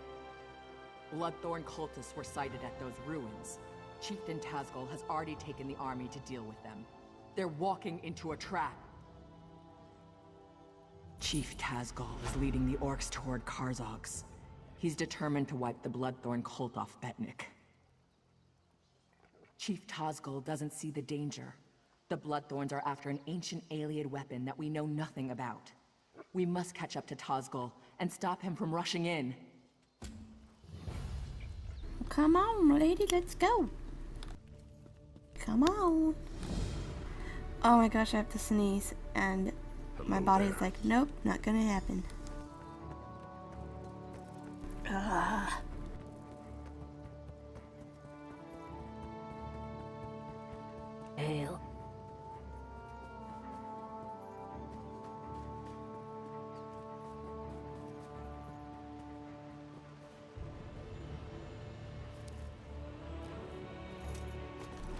Bloodthorn cultists were sighted at those ruins. Chieftain Tazgol has already taken the army to deal with them. They're walking into a trap. Chief Tazgol is leading the orcs toward Karzog's. He's determined to wipe the Bloodthorn cult off Betnik. Chief Tazgol doesn't see the danger. The Bloodthorns are after an ancient Ayleid weapon that we know nothing about. We must catch up to Tazgol and stop him from rushing in. Come on, lady, let's go. Come on. Oh my gosh, I have to sneeze. And my Hello body's there. like, nope, not gonna happen. Ale.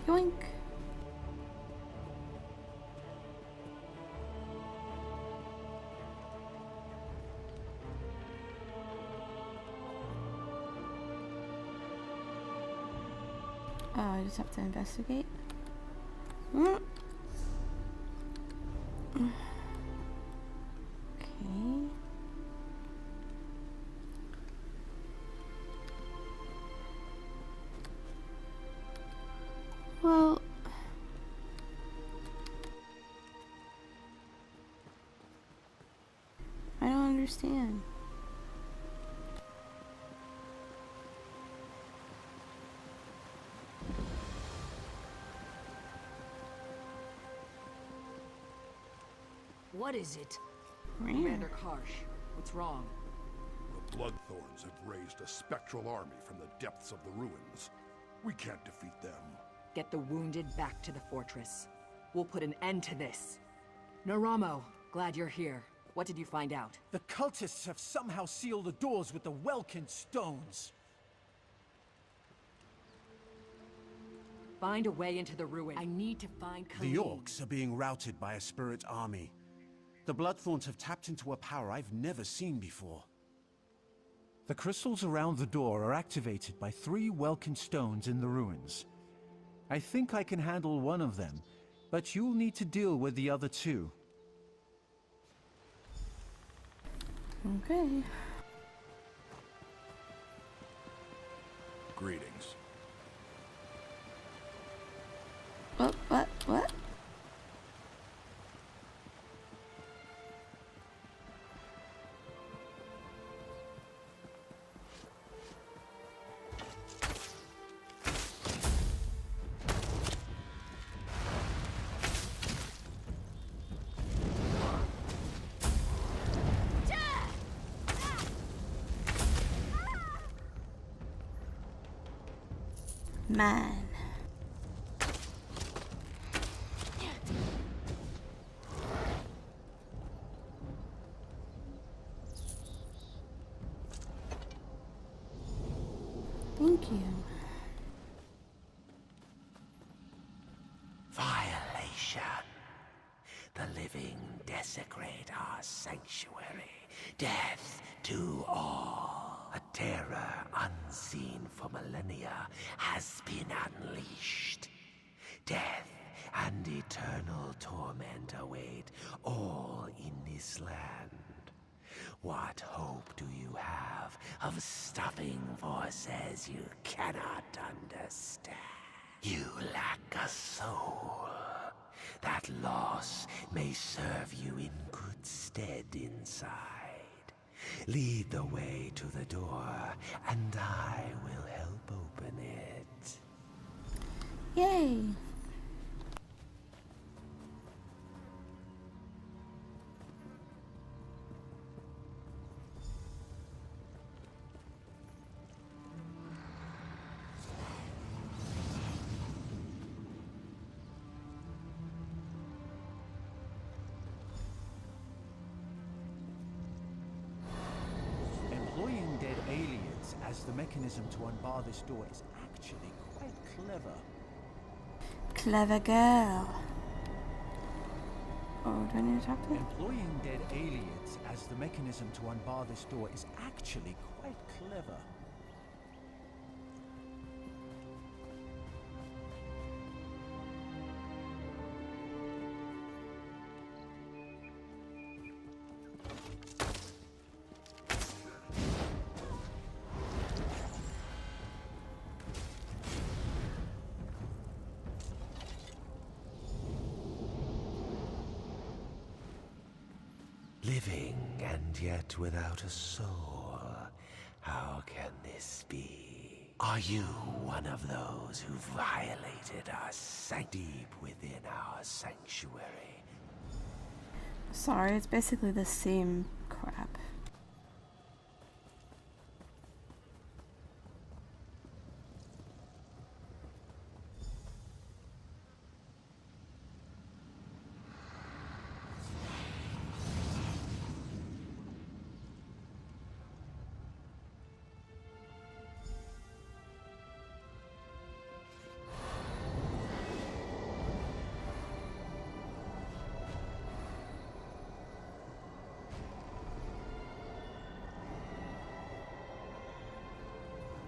Yoink. Oh, I just have to investigate. Okay. Well, I don't understand. What is it? Commander Karsh, what's wrong? The Bloodthorns have raised a spectral army from the depths of the ruins. We can't defeat them. Get the wounded back to the fortress. We'll put an end to this. Naramo, glad you're here. What did you find out? The cultists have somehow sealed the doors with the Welkin stones. Find a way into the ruin. I need to find The Khalid. orcs are being routed by a spirit army. The Bloodthorns have tapped into a power I've never seen before. The crystals around the door are activated by 3 Welkin stones in the ruins. I think I can handle one of them, but you'll need to deal with the other 2. Okay. Greetings. What? Man. Thank you. Violation. The living desecrate our sanctuary. Death to all. A terror unseen for millennia has been unleashed. Death and eternal torment await all in this land. What hope do you have of stopping forces you cannot understand? You lack a soul. That loss may serve you in good stead inside. Lead the way to the door, and I will help open it. Yay! Employing dead aliens as the mechanism to unbar this door is actually quite clever. Clever girl. Oh, do I need to talk to them? Employing dead aliens as the mechanism to unbar this door is actually quite clever. Living and yet without a soul. How can this be? Are you one of those who violated our deep within our sanctuary? Sorry, it's basically the same crap.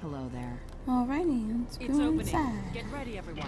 Hello there. Alrighty, let's It's go opening. inside. Get ready, everyone.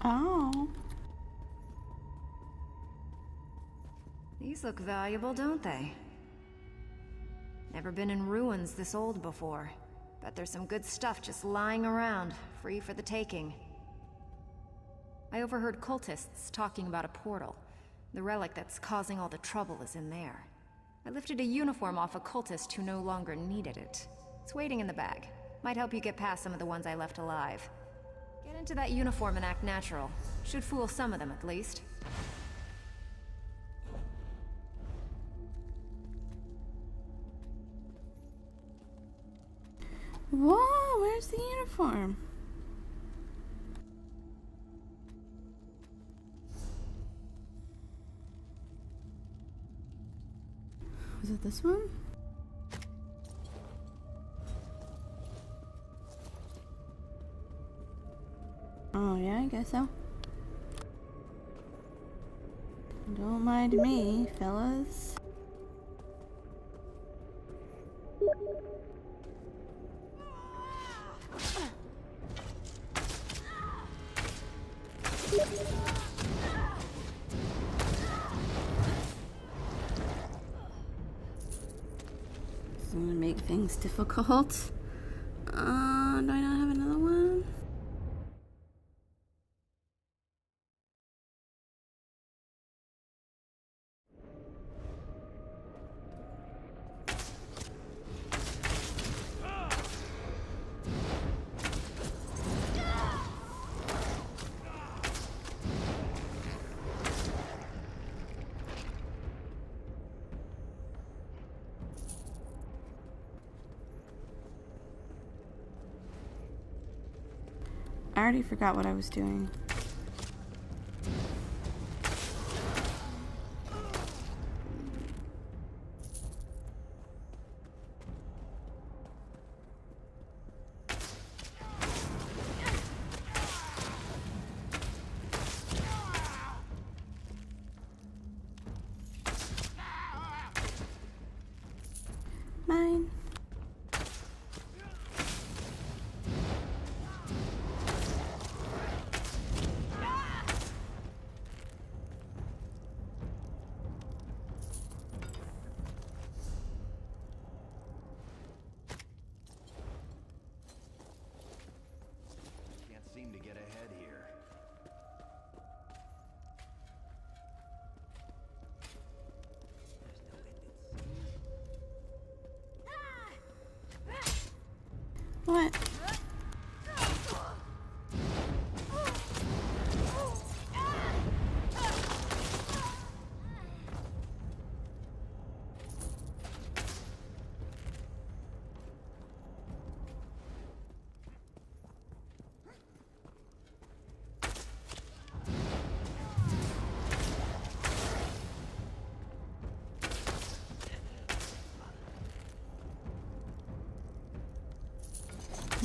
Oh. These look valuable, don't they? Never been in ruins this old before. Bet there's some good stuff just lying around, free for the taking. I overheard cultists talking about a portal. The relic that's causing all the trouble is in there. I lifted a uniform off a cultist who no longer needed it. It's waiting in the bag. Might help you get past some of the ones I left alive. Get into that uniform and act natural. Should fool some of them at least. Whoa, where's the uniform? Was it this one? Oh yeah, I guess so. Don't mind me, fellas. It's gonna make things difficult. Do I not have another one? I already forgot what I was doing. Mine. What?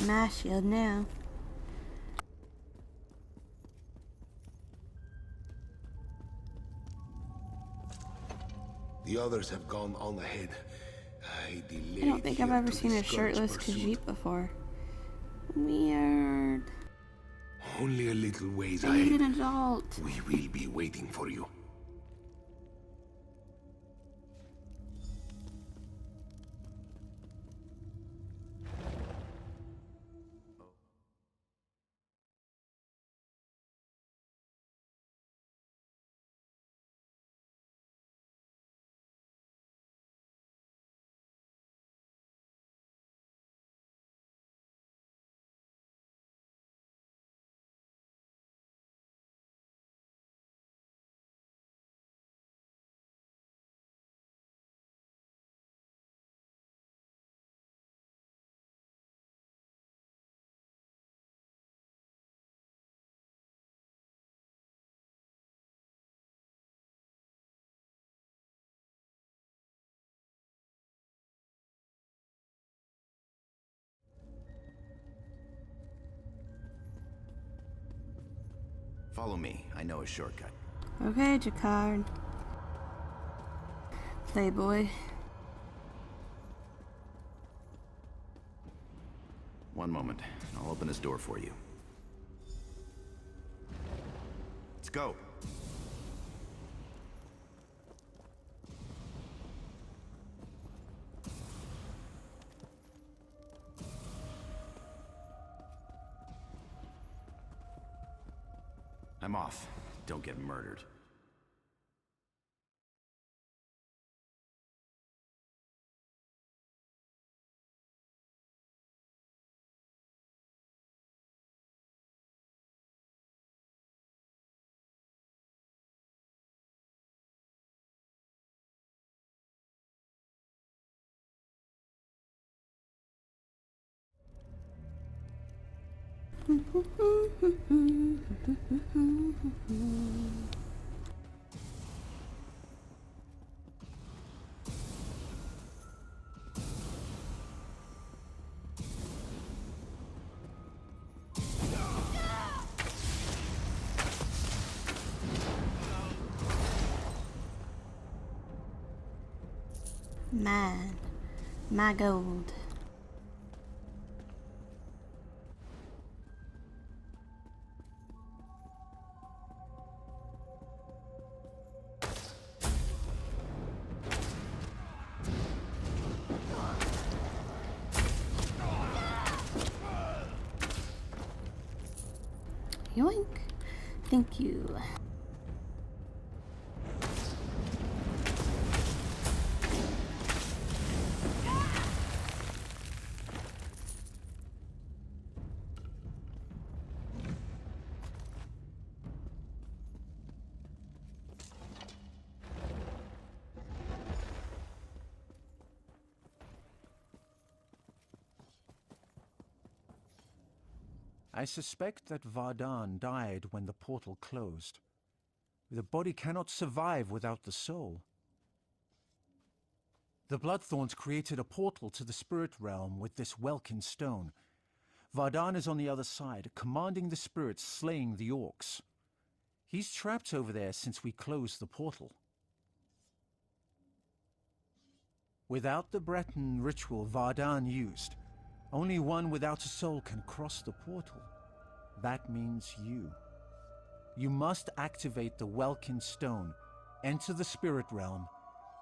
My shield now. The others have gone on ahead. I I don't think I've ever seen a shirtless Khajiit before. Weird. Only a little ways I need ahead. an adult. We will be waiting for you. Follow me. I know a shortcut. Okay, Jakar. Playboy. One moment. I'll open this door for you. Let's go. I'm off. Don't get murdered. Mine. My gold. Yoink. Thank you. I suspect that Vardan died when the portal closed. The body cannot survive without the soul. The Bloodthorns created a portal to the spirit realm with this Welkin stone. Vardan is on the other side, commanding the spirits slaying the orcs. He's trapped over there since we closed the portal. Without the Breton ritual Vardan used, only one without a soul can cross the portal. That means you. You must activate the Welkin stone, enter the spirit realm,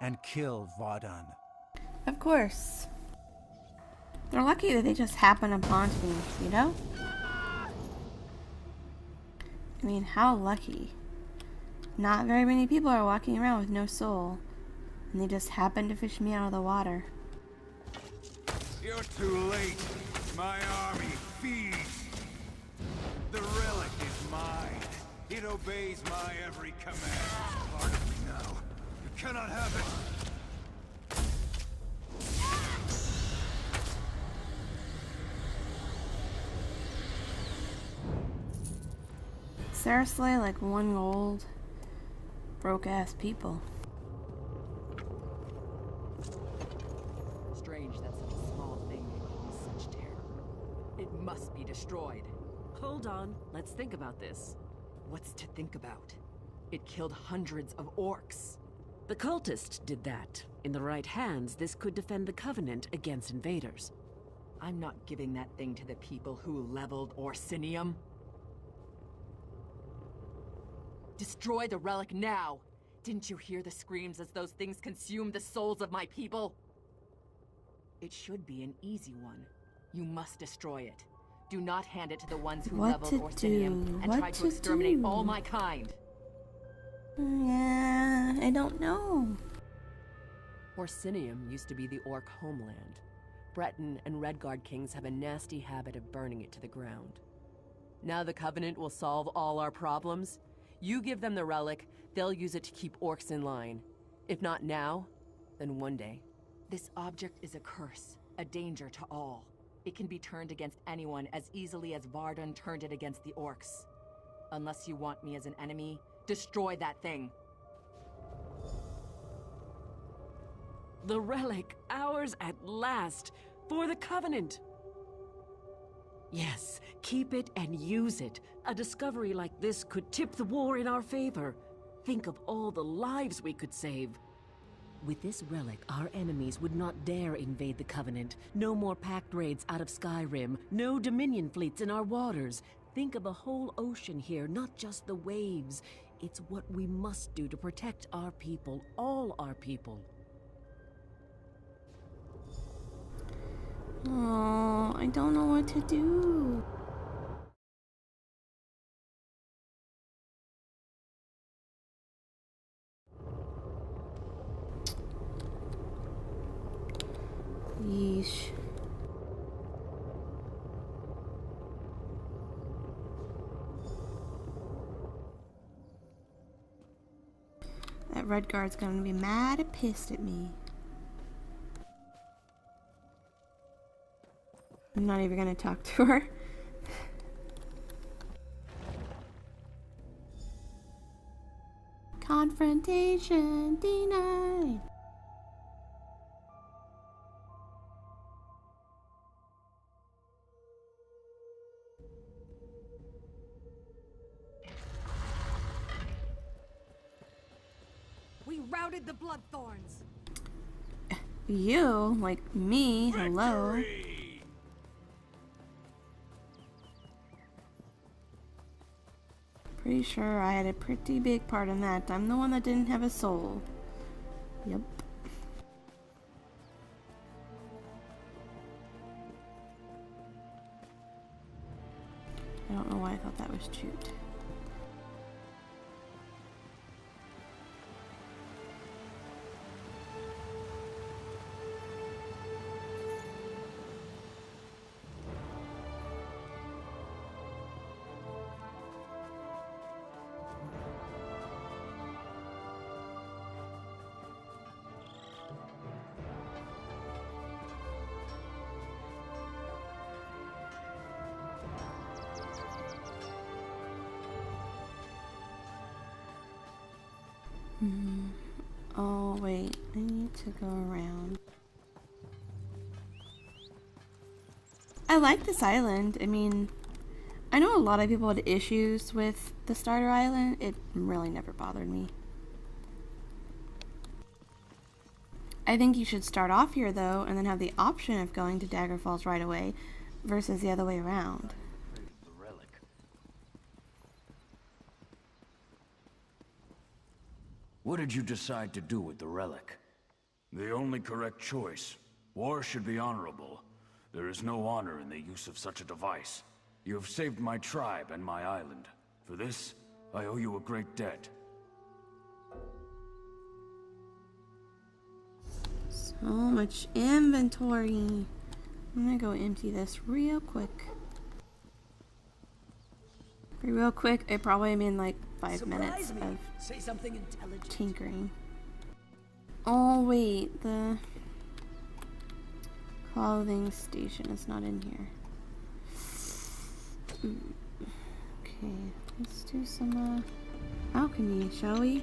and kill Vardan. Of course. They're lucky that they just happen upon me, you know? I mean, how lucky. Not very many people are walking around with no soul, and they just happen to fish me out of the water. You're too late. My army feeds. The relic is mine. It obeys my every command. Part of me now. You cannot have it. Seriously, like 1 gold. Broke ass people. Strange that such a small thing can cause such terror. It must be destroyed. Hold on, let's think about this. What's to think about? It killed hundreds of orcs. The cultist did that. In the right hands, this could defend the Covenant against invaders. I'm not giving that thing to the people who leveled Orsinium. Destroy the relic now! Didn't you hear the screams as those things consumed the souls of my people? It should be an easy one. You must destroy it. Do not hand it to the ones who leveled Orsinium and tried to exterminate all my kind. Yeah, I don't know. Orsinium used to be the Orc homeland. Breton and Redguard kings have a nasty habit of burning it to the ground. Now the Covenant will solve all our problems? You give them the relic, they'll use it to keep orcs in line. If not now, then one day. This object is a curse, a danger to all. It can be turned against anyone as easily as Vardun turned it against the orcs. Unless you want me as an enemy, destroy that thing. The relic, ours at last, for the Covenant. Yes, keep it and use it. A discovery like this could tip the war in our favor. Think of all the lives we could save. With this relic, our enemies would not dare invade the Covenant. No more pact raids out of Skyrim. No Dominion fleets in our waters. Think of a whole ocean here, not just the waves. It's what we must do to protect our people, all our people. Oh, I don't know what to do. Yeesh. That Redguard's gonna be mad and pissed at me. I'm not even gonna talk to her. Confrontation denied. We routed the Bloodthorns. You, like me, hello. Pretty sure I had a pretty big part in that. I'm the one that didn't have a soul. Yep. I don't know why I thought that was cute. Oh, wait. I need to go around. I like this island. I mean, I know a lot of people had issues with the starter island. It really never bothered me. I think you should start off here, though, and then have the option of going to Dagger Falls right away versus the other way around. What did you decide to do with the relic? The only correct choice. War should be honorable. There is no honor in the use of such a device. You have saved my tribe and my island. For this, I owe you a great debt. So much inventory. I'm gonna go empty this real quick. Real quick, I probably mean like 5 minutes of Say something intelligent. tinkering. Oh wait, the clothing station is not in here. Okay, let's do some alchemy, shall we?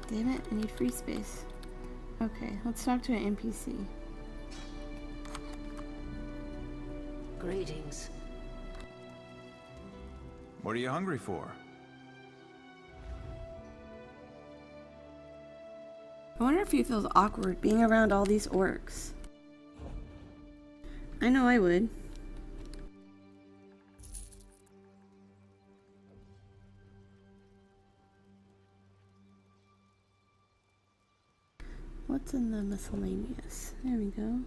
Damn it, I need free space. Okay, let's talk to an NPC. Greetings. What are you hungry for? I wonder if he feels awkward being around all these orcs. I know I would. What's in the miscellaneous? There we go.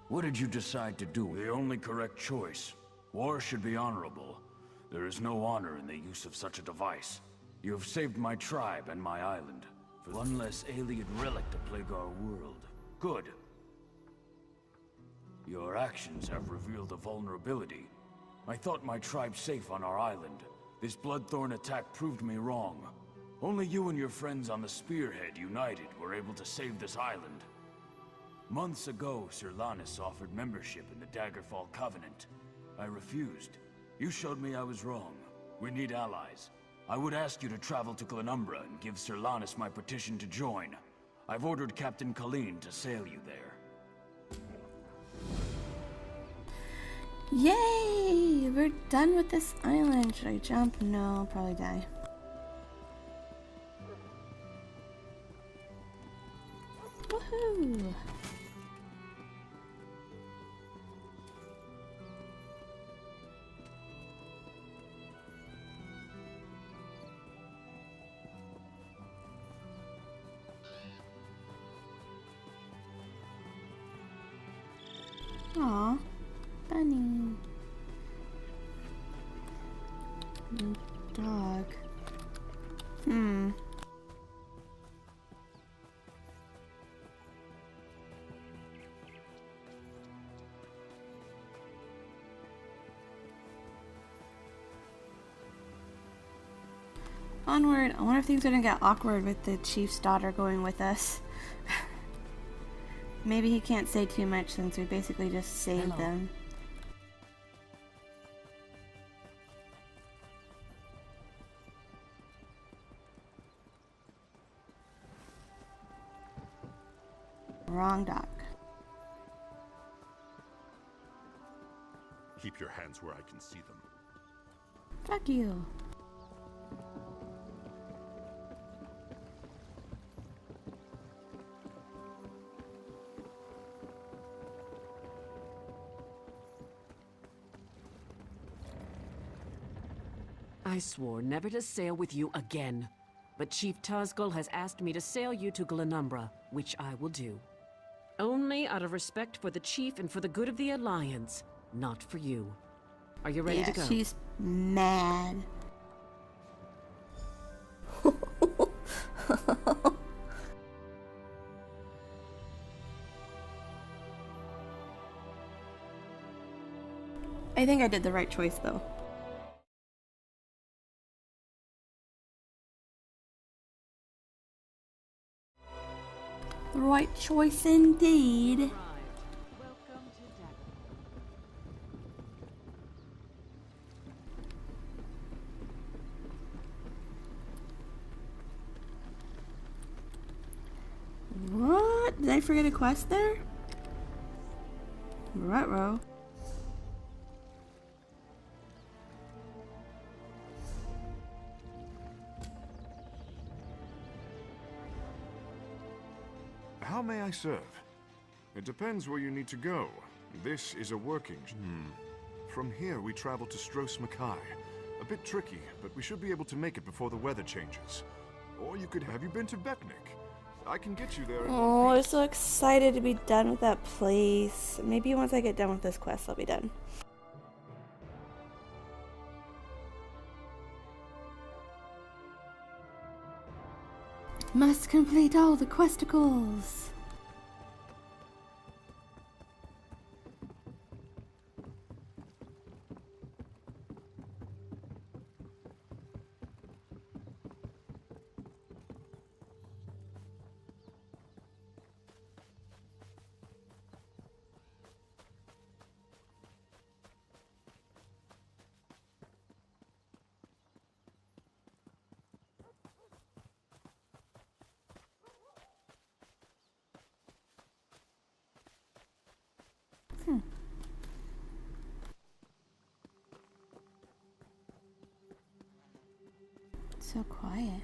What did you decide to do? The only correct choice. War should be honorable. There is no honor in the use of such a device. You have saved my tribe and my island. For one less alien relic to plague our world. Good. Your actions have revealed a vulnerability. I thought my tribe safe on our island. This Bloodthorn attack proved me wrong. Only you and your friends on the Spearhead united were able to save this island. Months ago, Sir Lannis offered membership in the Daggerfall Covenant. I refused. You showed me I was wrong. We need allies. I would ask you to travel to Glenumbra and give Sir Lannis my petition to join. I've ordered Captain Colleen to sail you there. Yay! We're done with this island. Should I jump? No, I'll probably die. Woohoo! Aw, bunny. No dog. Onward. I wonder if things are gonna get awkward with the chief's daughter going with us. Maybe he can't say too much since we basically just saved them. Wrong dock. Keep your hands where I can see them. Fuck you. I swore never to sail with you again. But Chief Tazgul has asked me to sail you to Glenumbra, which I will do. Only out of respect for the Chief and for the good of the Alliance, not for you. Are you ready to go? She's mad. I think I did the right choice, though. The right choice indeed. What? Did I forget a quest there? Ruh-roh. How may I serve? It depends where you need to go. This is a working... From here, we travel to Stros Makai. A bit tricky, but we should be able to make it before the weather changes. Or you could... Have you been to Beknik? I can get you there. Oh, I'm so excited to be done with that place. Maybe once I get done with this quest, I'll be done. Must complete all the questicles. So quiet.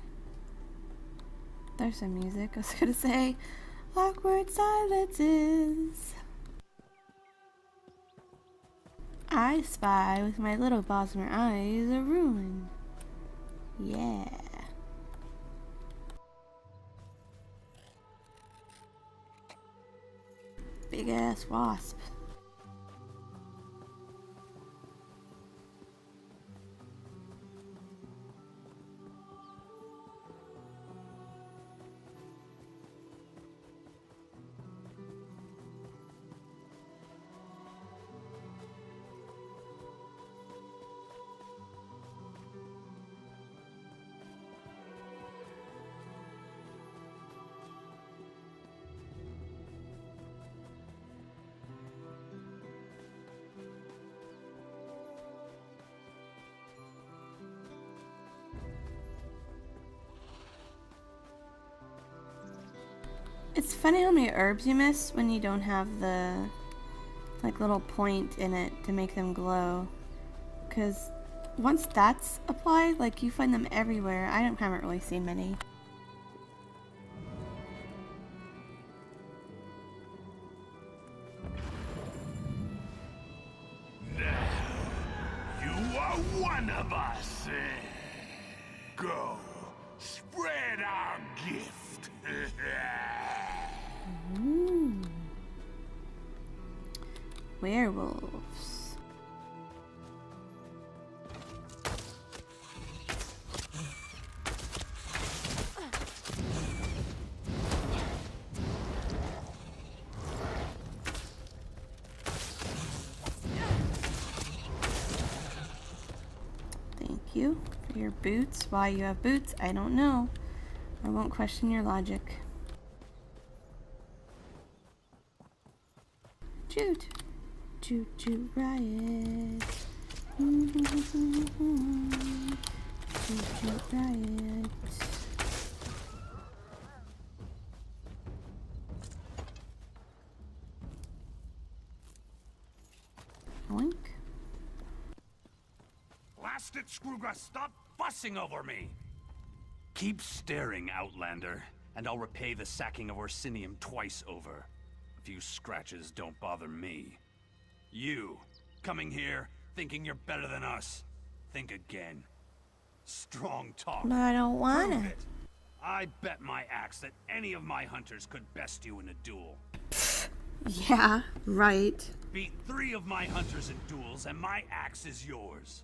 There's some music. I was gonna say awkward silences. I spy with my little Bosmer eyes a ruin. Yeah. Big ass wasp. It's funny how many herbs you miss when you don't have the like little point in it to make them glow. Because once that's applied, like you find them everywhere. I haven't really seen many. You are one of us. Go, spread our gift. Ooh. Werewolves. Thank you for your boots. Why you have boots, I don't know. I won't question your logic. Shoot! Choo choo riot! Choo choo riot! Oink! Blast it, Scrooga! Stop fussing over me! Keep staring, Outlander, and I'll repay the sacking of Orsinium twice over. A few scratches don't bother me. You, coming here, thinking you're better than us. Think again. Strong talk. But I don't wanna. Prove it. I bet my axe that any of my hunters could best you in a duel. Yeah, right. Beat 3 of my hunters in duels, and my axe is yours.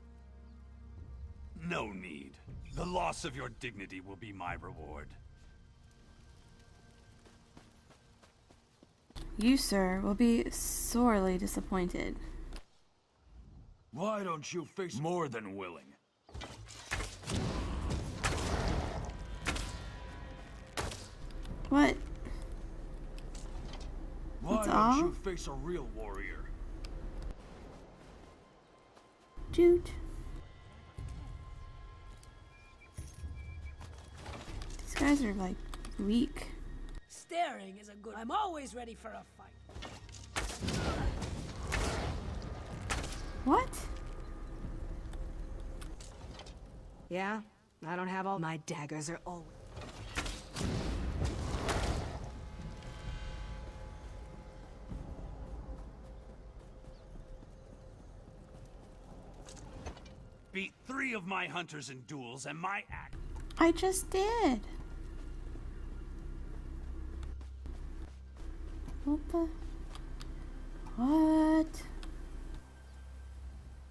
No need. The loss of your dignity will be my reward. You, sir, will be sorely disappointed. Why don't you face more than willing? What? Why That's don't all? you face a real warrior? Dude. These guys are like weak. Staring is a good... I'm always ready for a fight. What? Yeah, I don't have all my daggers are always... beat 3 of my hunters in duels, and my axe... I just did. What the... What?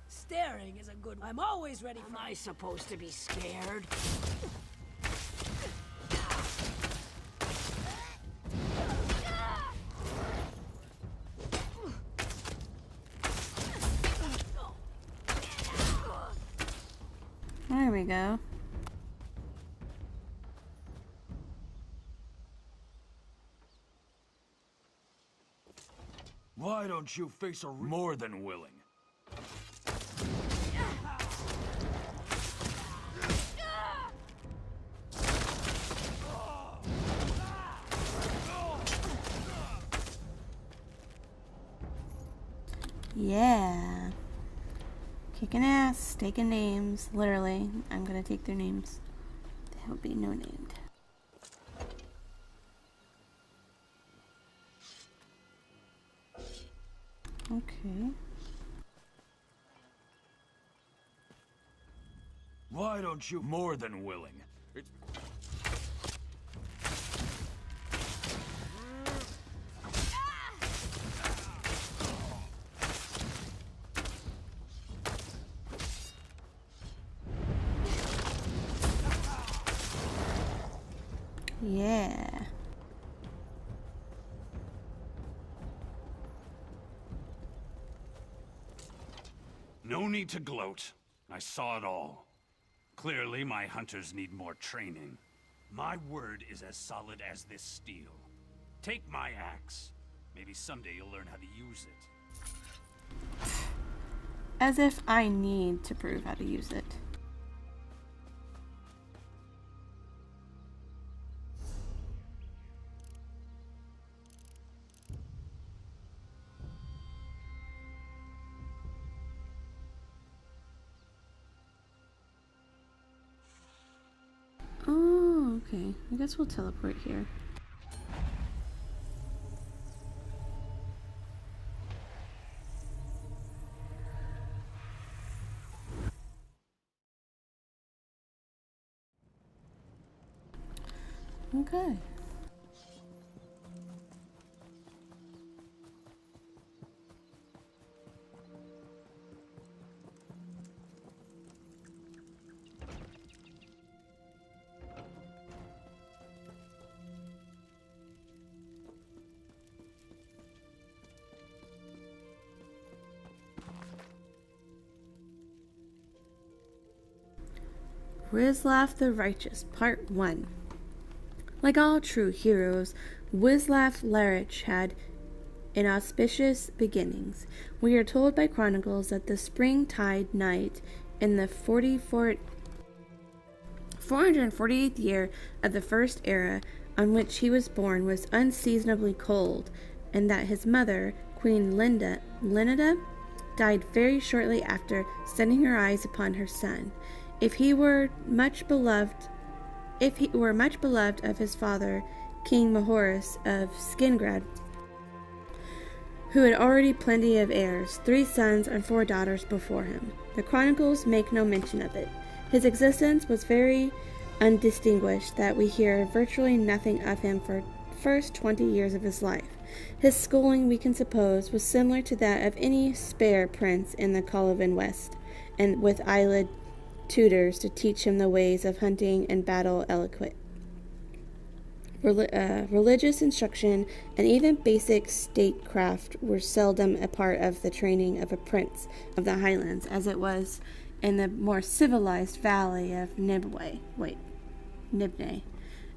Staring is a good... I'm always ready for... Am I supposed to be scared? There we go. Why don't you face a more than willing? Yeah. Kicking ass, taking names. Literally, I'm gonna take their names. They'll be no named. Okay. Why don't you more than willing? Yeah. No need to gloat. I saw it all. Clearly, my hunters need more training. My word is as solid as this steel. Take my axe. Maybe someday you'll learn how to use it. As if I need to prove how to use it. Oh, okay. I guess we'll teleport here. Okay. Rizlav the Righteous, Part 1. Like all true heroes, Wisław Lerich had inauspicious beginnings. We are told by chronicles that the springtide night in the 448th year of the First Era on which he was born was unseasonably cold, and that his mother, Queen Linda, died very shortly after setting her eyes upon her son. If he were much beloved of his father, King Mahoris of Skingrad, who had already plenty of heirs, 3 sons and 4 daughters before him. The chronicles make no mention of it. His existence was very undistinguished, that we hear virtually nothing of him for the first 20 years of his life. His schooling, we can suppose, was similar to that of any spare prince in the Colovan West, and with eyelid tutors to teach him the ways of hunting and battle etiquette. Religious instruction and even basic statecraft were seldom a part of the training of a prince of the Highlands, as it was in the more civilized valley of Nibwe.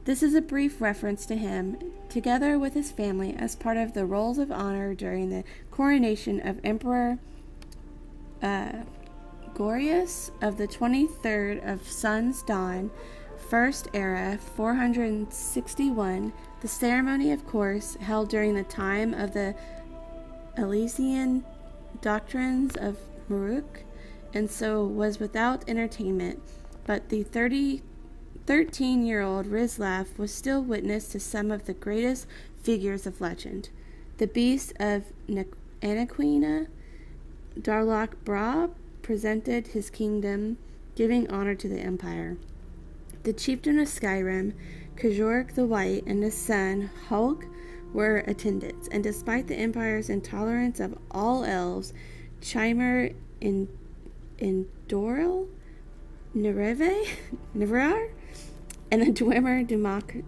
This is a brief reference to him, together with his family, as part of the rolls of honor during the coronation of Emperor Gorius of the 23rd of Sun's Dawn, First Era, 461. The ceremony, of course, held during the time of the Elysian doctrines of Maruk, and so was without entertainment, but the 13-year-old Rizlav was still witness to some of the greatest figures of legend. The beast of Anaquina, Darlok Bra, represented his kingdom, giving honor to the Empire. The chieftain of Skyrim, Kajork the White, and his son, Hulk, were attendants, and despite the Empire's intolerance of all elves, Chimer Indoril, Nevar, and the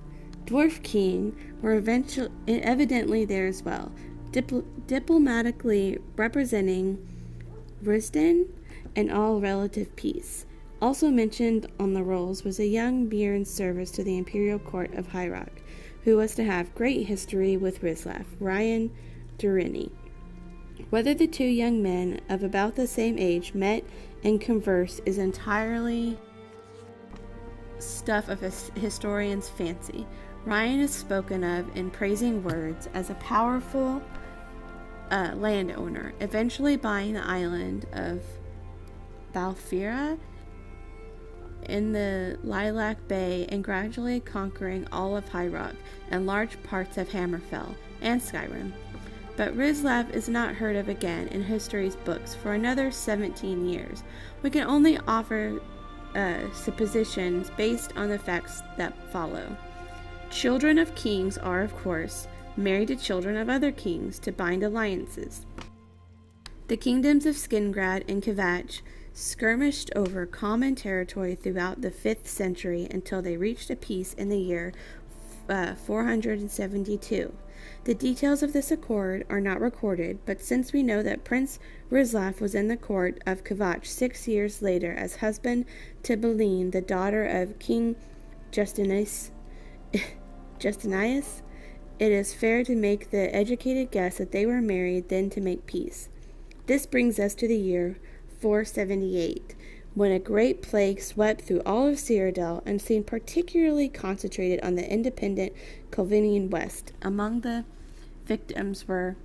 Dwarf King were evidently there as well, diplomatically representing Risden and all relative peace. Also mentioned on the rolls was a young beer in service to the imperial court of High Rock, who was to have great history with Rizlav, Ryan Durini. Whether the two young men of about the same age met and conversed is entirely stuff of a historian's fancy. Ryan is spoken of in praising words as a powerful landowner, eventually buying the island of Balfira in the Lilac Bay and gradually conquering all of High Rock and large parts of Hammerfell and Skyrim. But Rizlav is not heard of again in history's books for another 17 years. We can only offer suppositions based on the facts that follow. Children of kings are, of course, married to children of other kings to bind alliances. The kingdoms of Skingrad and Kvatch skirmished over common territory throughout the 5th century until they reached a peace in the year 472. The details of this accord are not recorded, but since we know that Prince Rizlav was in the court of Kvatch 6 years later as husband to Beline, the daughter of King Justinius, it is fair to make the educated guess that they were married then to make peace. This brings us to the year 478, when a great plague swept through all of Cyrodiil and seemed particularly concentrated on the independent Calvinian West. Among the victims were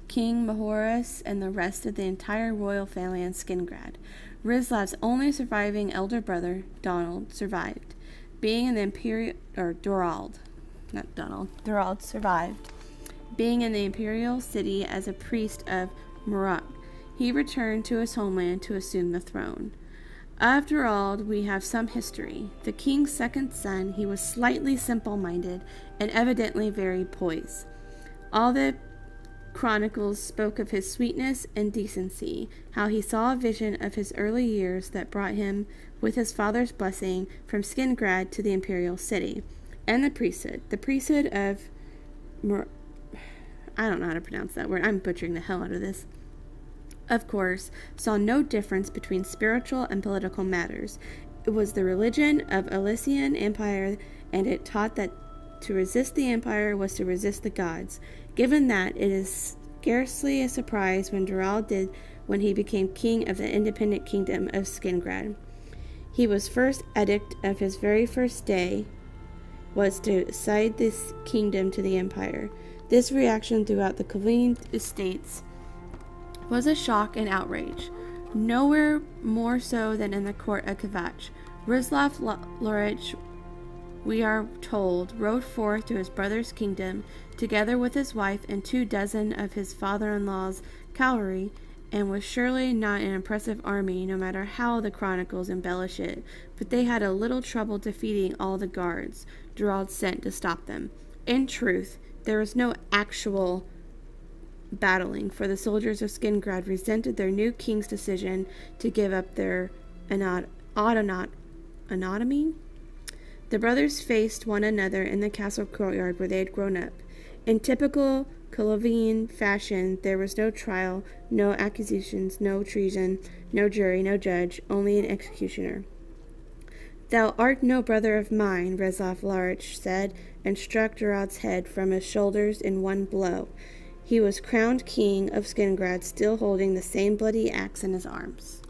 King Mahoras and the rest of the entire royal family in Skingrad. Rizlav's only surviving elder brother, Donald, survived. Being in the Dorald survived. Being in the imperial city as a priest of Murak, he returned to his homeland to assume the throne. After all, we have some history. The king's second son, he was slightly simple-minded and evidently very poised. All the chronicles spoke of his sweetness and decency, how he saw a vision of his early years that brought him, with his father's blessing, from Skingrad to the imperial city, and the priesthood of I don't know how to pronounce that word. I'm butchering the hell out of this. Of course, saw no difference between spiritual and political matters. It was the religion of Elysian Empire, and it taught that to resist the Empire was to resist the gods. Given that, it is scarcely a surprise when Dorald did when he became king of the independent kingdom of Skingrad. He was first edict of his very first day was to cede this kingdom to the Empire. This reaction throughout the Calvinian estates was a shock and outrage, nowhere more so than in the court of Kvatch. Rizlav Lorich, we are told, rode forth to his brother's kingdom, together with his wife and 24 of his father-in-law's cavalry, and was surely not an impressive army, no matter how the chronicles embellish it, but they had a little trouble defeating all the guards Dorald sent to stop them. In truth, there was no actual battling, for the soldiers of Skingrad resented their new king's decision to give up their autonomy. The brothers faced one another in the castle courtyard where they had grown up. In typical Calvian fashion, there was no trial, no accusations, no treason, no jury, no judge, only an executioner. "Thou art no brother of mine," Rizlav Lorich said, and struck Dorald's head from his shoulders in one blow. He was crowned king of Skingrad, still holding the same bloody axe in his arms.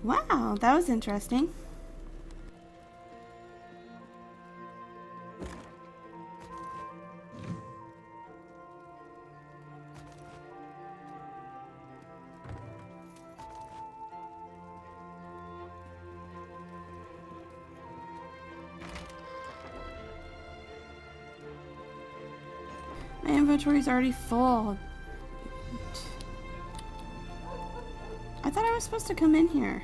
Wow, that was interesting. My inventory's already full. I thought I was supposed to come in here.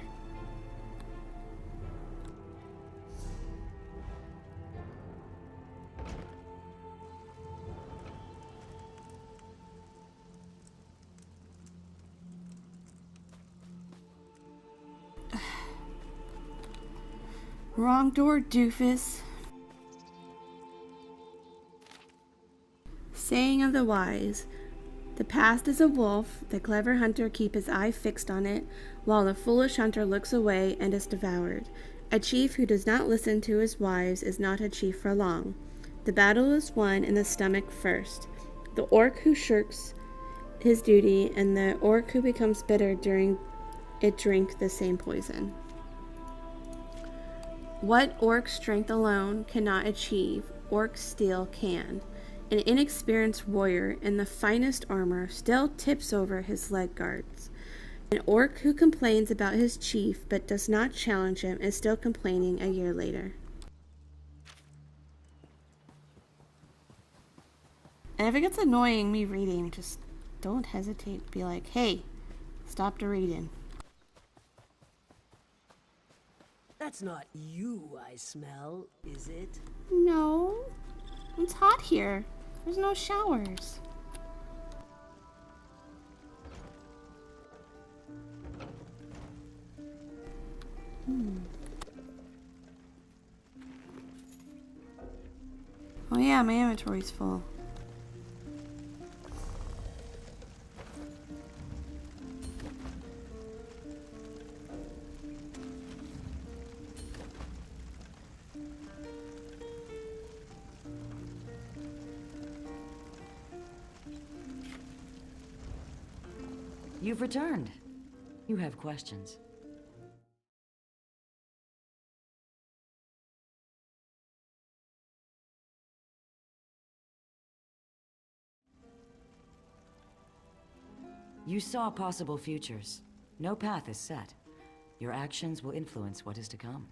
Wrong door, doofus. Saying of the wise. The past is a wolf, the clever hunter keeps his eye fixed on it, while the foolish hunter looks away and is devoured. A chief who does not listen to his wives is not a chief for long. The battle is won in the stomach first. The orc who shirks his duty and the orc who becomes bitter during it drink the same poison. What orc strength alone cannot achieve, orc steel can. An inexperienced warrior in the finest armor still tips over his leg guards. An orc who complains about his chief but does not challenge him is still complaining a year later. And if it gets annoying me reading, just don't hesitate. Be like, hey, stop the reading. That's not you I smell, is it? No, it's hot here. There's no showers. Oh yeah, my inventory's full. You've returned. You have questions. You saw possible futures. No path is set. Your actions will influence what is to come.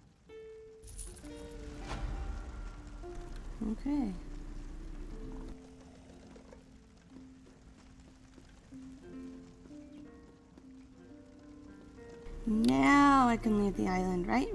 Okay. Now I can leave the island, right?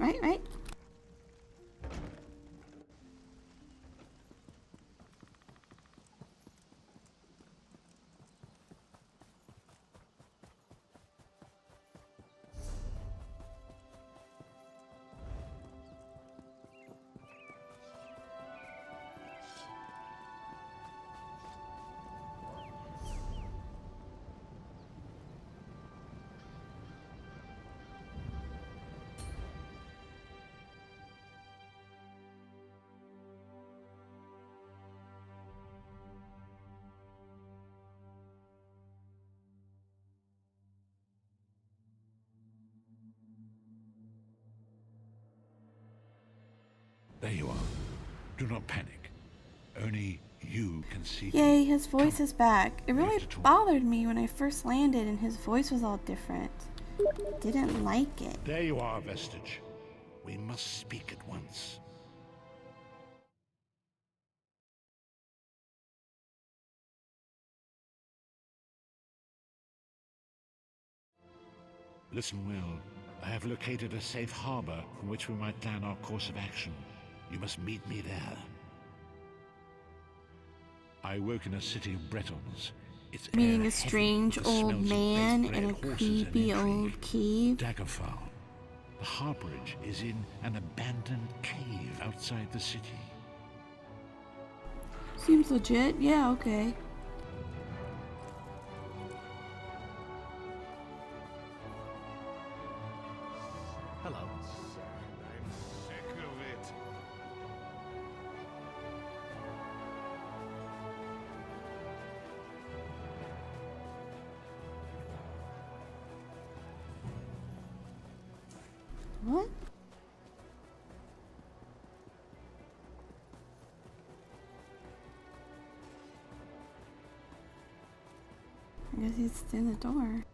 There you are. Do not panic. Only you can see. Yay, his voice is back. It really bothered me when I first landed and his voice was all different. Didn't like it. There you are, Vestige. We must speak at once. Listen well. I have located a safe harbor from which we might plan our course of action. You must meet me there. I woke in a city of Bretons. It's meeting a strange old man in a creepy old cave. Daggerfall. The harborage is in an abandoned cave outside the city. Seems legit. Yeah, okay. Hello. I'm sick of it. What? I guess he's in the door.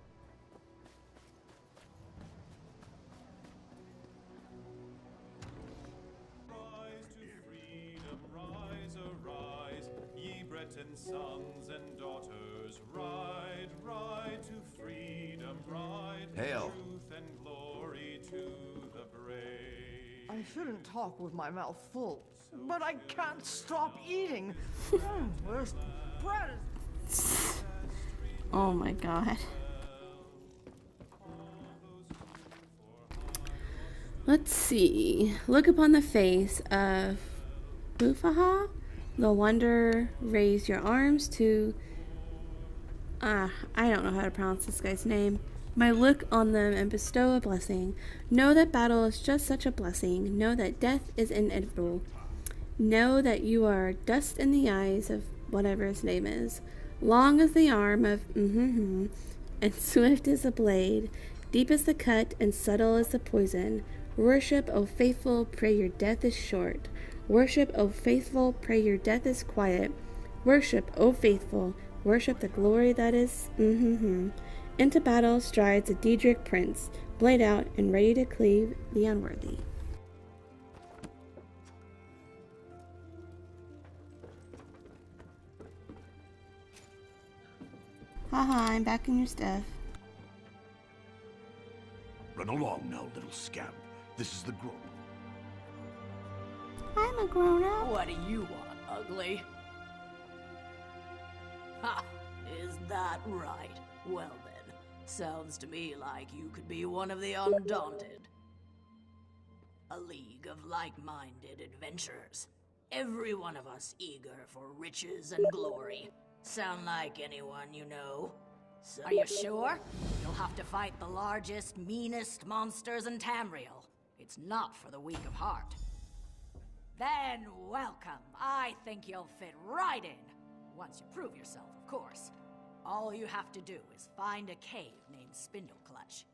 Breton sons and daughters, ride, ride to freedom, ride. Hail. I shouldn't talk with my mouth full, but I can't stop eating. Where's bread? Oh my god. Let's see. Look upon the face of Bufaha. The wonder, raise your arms to... I don't know how to pronounce this guy's name. My look on them and bestow a blessing. Know that battle is just such a blessing. Know that death is inevitable. Know that you are dust in the eyes of whatever his name is. Long as the arm of and swift as a blade, deep as the cut and subtle as the poison. Worship, O faithful, pray your death is short. Worship, O faithful, pray your death is quiet. Worship, O faithful, worship the glory that is Into battle strides a Daedric prince, blade out and ready to cleave the unworthy. Haha, I'm back in your stuff. Run along now, little scamp. This is the group. I'm a grown-up. What do you want, ugly? Ha! Is that right? Well then, sounds to me like you could be one of the Undaunted. A league of like-minded adventurers. Every one of us eager for riches and glory. Sound like anyone you know? So are you sure? You'll have to fight the largest, meanest monsters in Tamriel. It's not for the weak of heart. Then welcome. I think you'll fit right in. Once you prove yourself, of course. All you have to do is find a cave named Spindleclutch.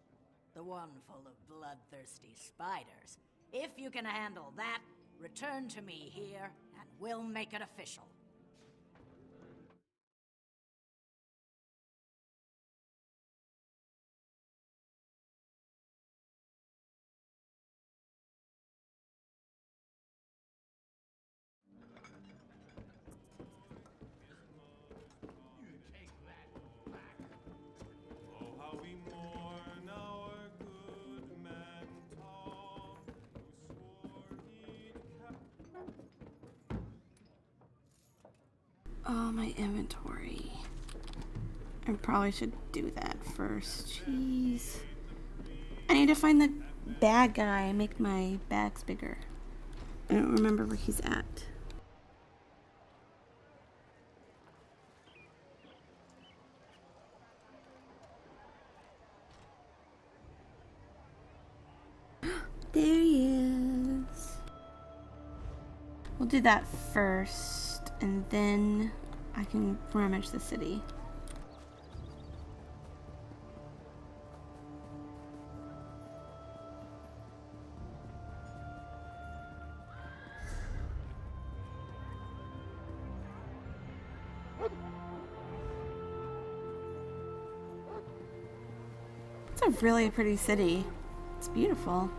The one full of bloodthirsty spiders. If you can handle that, return to me here, and we'll make it official. Oh, my inventory. I probably should do that first. Jeez. I need to find the bad guy and make my bags bigger. I don't remember where he's at. There he is. We'll do that first, and then I can rummage the city. It's a really pretty city. It's beautiful.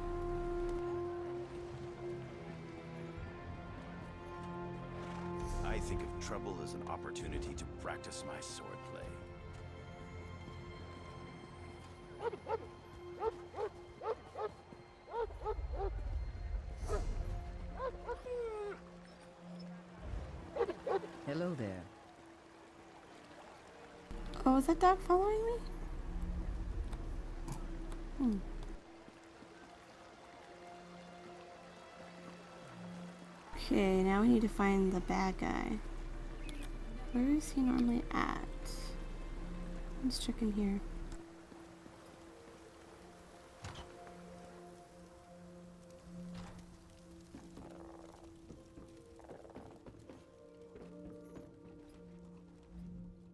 I think of trouble as an opportunity to practice my swordplay. Hello there. Oh, is that dog following me? Okay, now we need to find the bad guy. Where is he normally at? Let's check in here.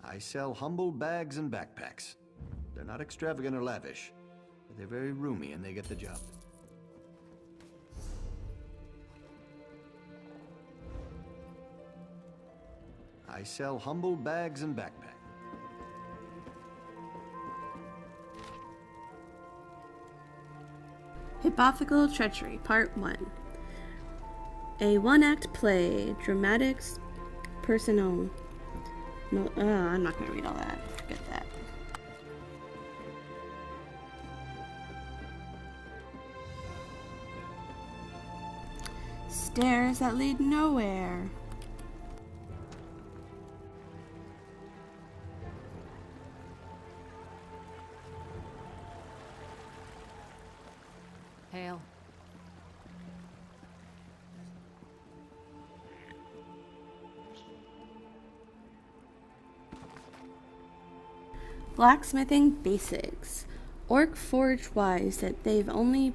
I sell humble bags and backpacks. They're not extravagant or lavish, but they're very roomy and they get the job. I sell humble bags and backpacks. Hypothetical Treachery, Part 1. A one-act play, dramatics, personal. No, I'm not going to read all that. Forget that. stairs that lead nowhere. Hail. Blacksmithing basics. Orc forge wise that they're the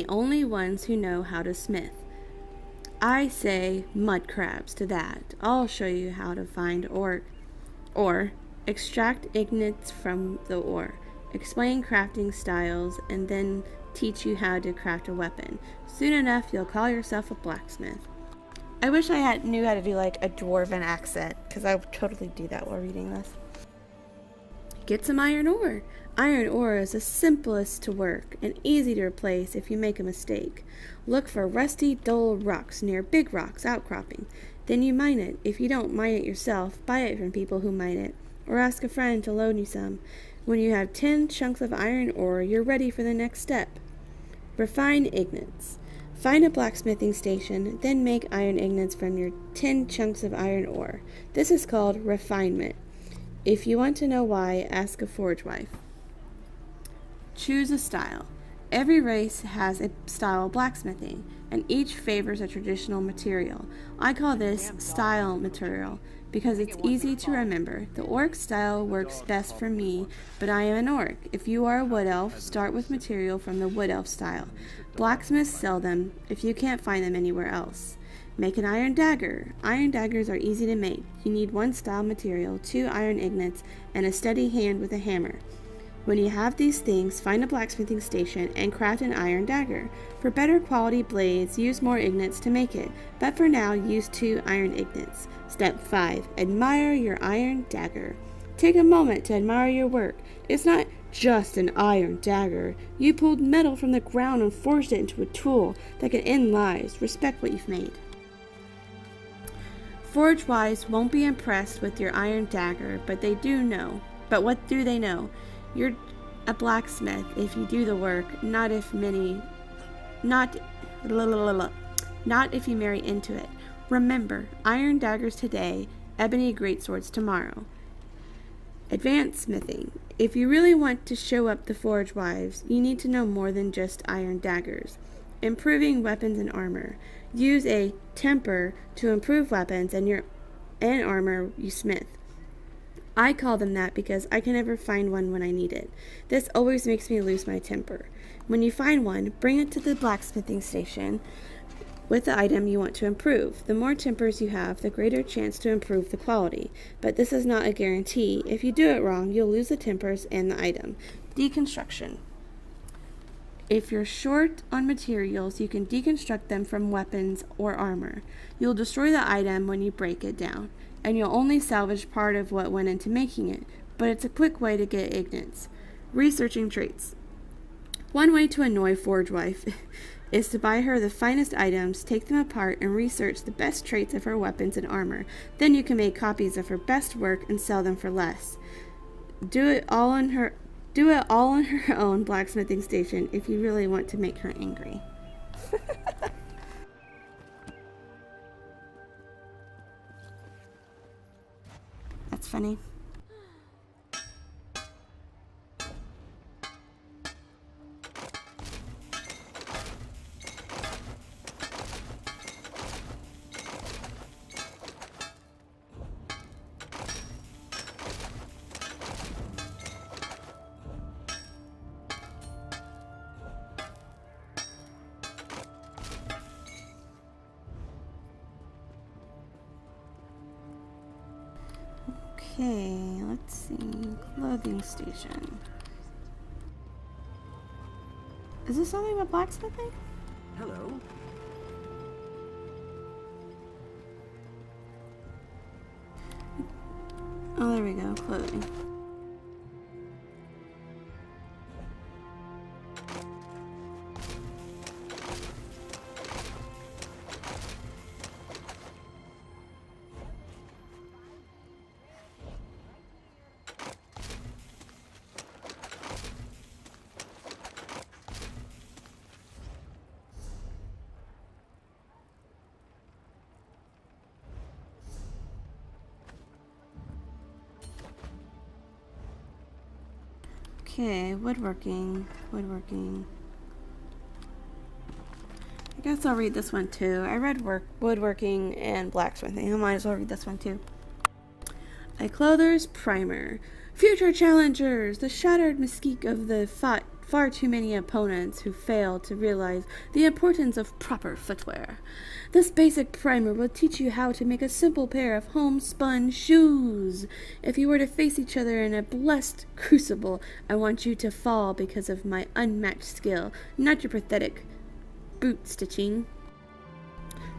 only ones who know how to smith. I say mud crabs to that. I'll show you how to find ore. Extract ignites from the ore. Explain crafting styles and then teach you how to craft a weapon. Soon enough you'll call yourself a blacksmith. I wish I knew how to do like a dwarven accent, because I would totally do that while reading this. Get some iron ore. Iron ore is the simplest to work and easy to replace if you make a mistake. Look for rusty, dull rocks near big rocks outcropping. Then you mine it. If you don't mine it yourself, buy it from people who mine it, or ask a friend to loan you some. When you have 10 chunks of iron ore, you're ready for the next step. Refine ignites. Find a blacksmithing station, then make iron ignites from your 10 chunks of iron ore. This is called refinement. If you want to know why, ask a forge wife. Choose a style. Every race has a style of blacksmithing, and each favors a traditional material. I call this style material because it's easy to remember. The orc style works best for me, but I am an orc. If you are a wood elf, start with material from the wood elf style. Blacksmiths sell them if you can't find them anywhere else. Make an iron dagger. Iron daggers are easy to make. You need 1 style material, 2 iron ignites, and a steady hand with a hammer. When you have these things, find a blacksmithing station and craft an iron dagger. For better quality blades, use more ignites to make it, but for now, use 2 iron ignites. Step 5. Admire your iron dagger. Take a moment to admire your work. It's not just an iron dagger. You pulled metal from the ground and forged it into a tool that can end lives. Respect what you've made. Forge wise won't be impressed with your iron dagger, but they do know. But what do they know? You're a blacksmith if you do the work, not if you marry into it. Remember, iron daggers today, ebony greatswords tomorrow. Advanced smithing. If you really want to show up the forge wives, you need to know more than just iron daggers. Improving weapons and armor. Use a temper to improve weapons and armor you smith. I call them that because I can never find one when I need it. This always makes me lose my temper. When you find one, bring it to the blacksmithing station with the item you want to improve. The more tempers you have, the greater chance to improve the quality. But this is not a guarantee. If you do it wrong, you'll lose the tempers and the item. Deconstruction. If you're short on materials, you can deconstruct them from weapons or armor. You'll destroy the item when you break it down, and you'll only salvage part of what went into making it, but it's a quick way to get ignites. Researching traits. One way to annoy Forge Wife is to buy her the finest items, take them apart, and research the best traits of her weapons and armor. Then you can make copies of her best work and sell them for less. Do it all on her own blacksmithing station if you really want to make her angry. That's funny. Okay, let's see. Clothing station. Is this something about blacksmithing? Hello. Oh, there we go. Clothing. Okay, woodworking. Woodworking. I guess I'll read this one too. I read woodworking and blacksmithing. I might as well read this one too. A Clother's Primer. Future challengers! The shattered mystique of the far too many opponents who fail to realize the importance of proper footwear. This basic primer will teach you how to make a simple pair of homespun shoes. If you were to face each other in a blessed crucible, I want you to fall because of my unmatched skill, not your pathetic boot stitching.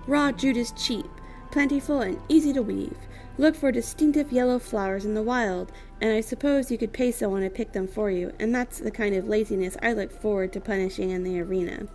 Raw jute is cheap, plentiful, and easy to weave. Look for distinctive yellow flowers in the wild, and I suppose you could pay someone to pick them for you, and that's the kind of laziness I look forward to punishing in the arena.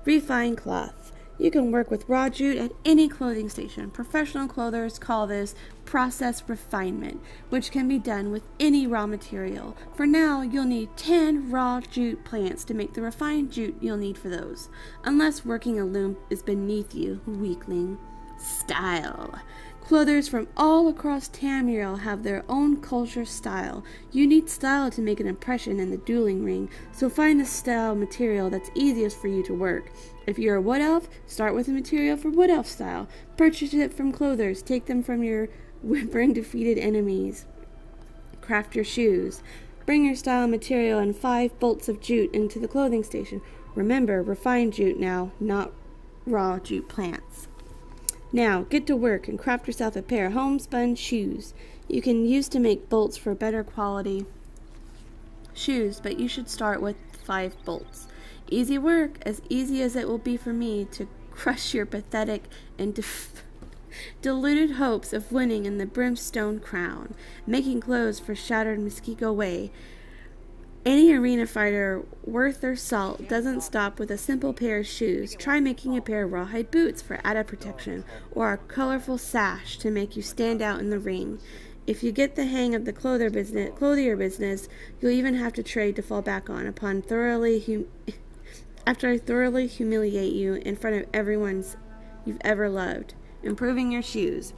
Refine cloth. You can work with raw jute at any clothing station. Professional clothers call this process refinement, which can be done with any raw material. For now, you'll need 10 raw jute plants to make the refined jute you'll need for those. Unless working a loom is beneath you, weakling. Style. Clothers from all across Tamriel have their own culture style. You need style to make an impression in the dueling ring, so find the style material that's easiest for you to work. If you're a wood elf, start with a material for wood elf style. Purchase it from clothers. Take them from your whimpering defeated enemies. Craft your shoes. Bring your style material and 5 bolts of jute into the clothing station. Remember, refined jute now, not raw jute plants. Now, get to work and craft yourself a pair of homespun shoes. You can use to make bolts for better quality shoes, but you should start with 5 bolts. Easy work, as easy as it will be for me to crush your pathetic and deluded hopes of winning in the brimstone crown. Making clothes for shattered Mosquito Way. Any arena fighter worth their salt doesn't stop with a simple pair of shoes. Try making a pair of rawhide boots for added protection, or a colorful sash to make you stand out in the ring. If you get the hang of the clothier business, you'll even have to trade to fall back on after I thoroughly humiliate you in front of everyone you've ever loved. Improving your shoes.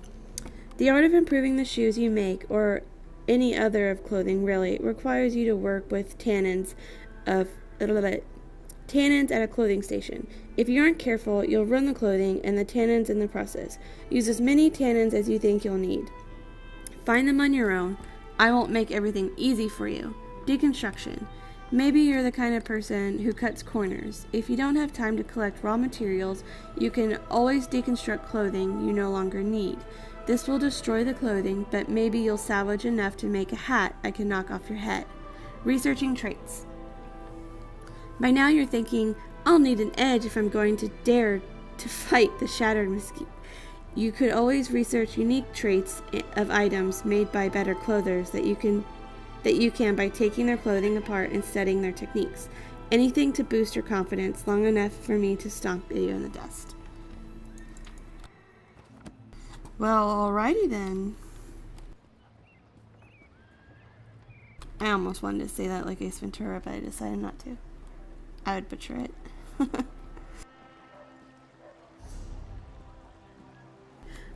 The art of improving the shoes you make, or any other of clothing really, requires you to work with tannins at a clothing station. If you aren't careful, you'll ruin the clothing and the tannins in the process. Use as many tannins as you think you'll need. Find them on your own. I won't make everything easy for you. Deconstruction. Maybe you're the kind of person who cuts corners. If you don't have time to collect raw materials, you can always deconstruct clothing you no longer need. This will destroy the clothing, but maybe you'll salvage enough to make a hat I can knock off your head. Researching traits. By now you're thinking, I'll need an edge if I'm going to dare to fight the shattered Mosquito. You could always research unique traits of items made by better clothers that you can by taking their clothing apart and studying their techniques. Anything to boost your confidence long enough for me to stomp you in the dust. Well, alrighty then. I almost wanted to say that like Ace Ventura, but I decided not to. I would butcher it.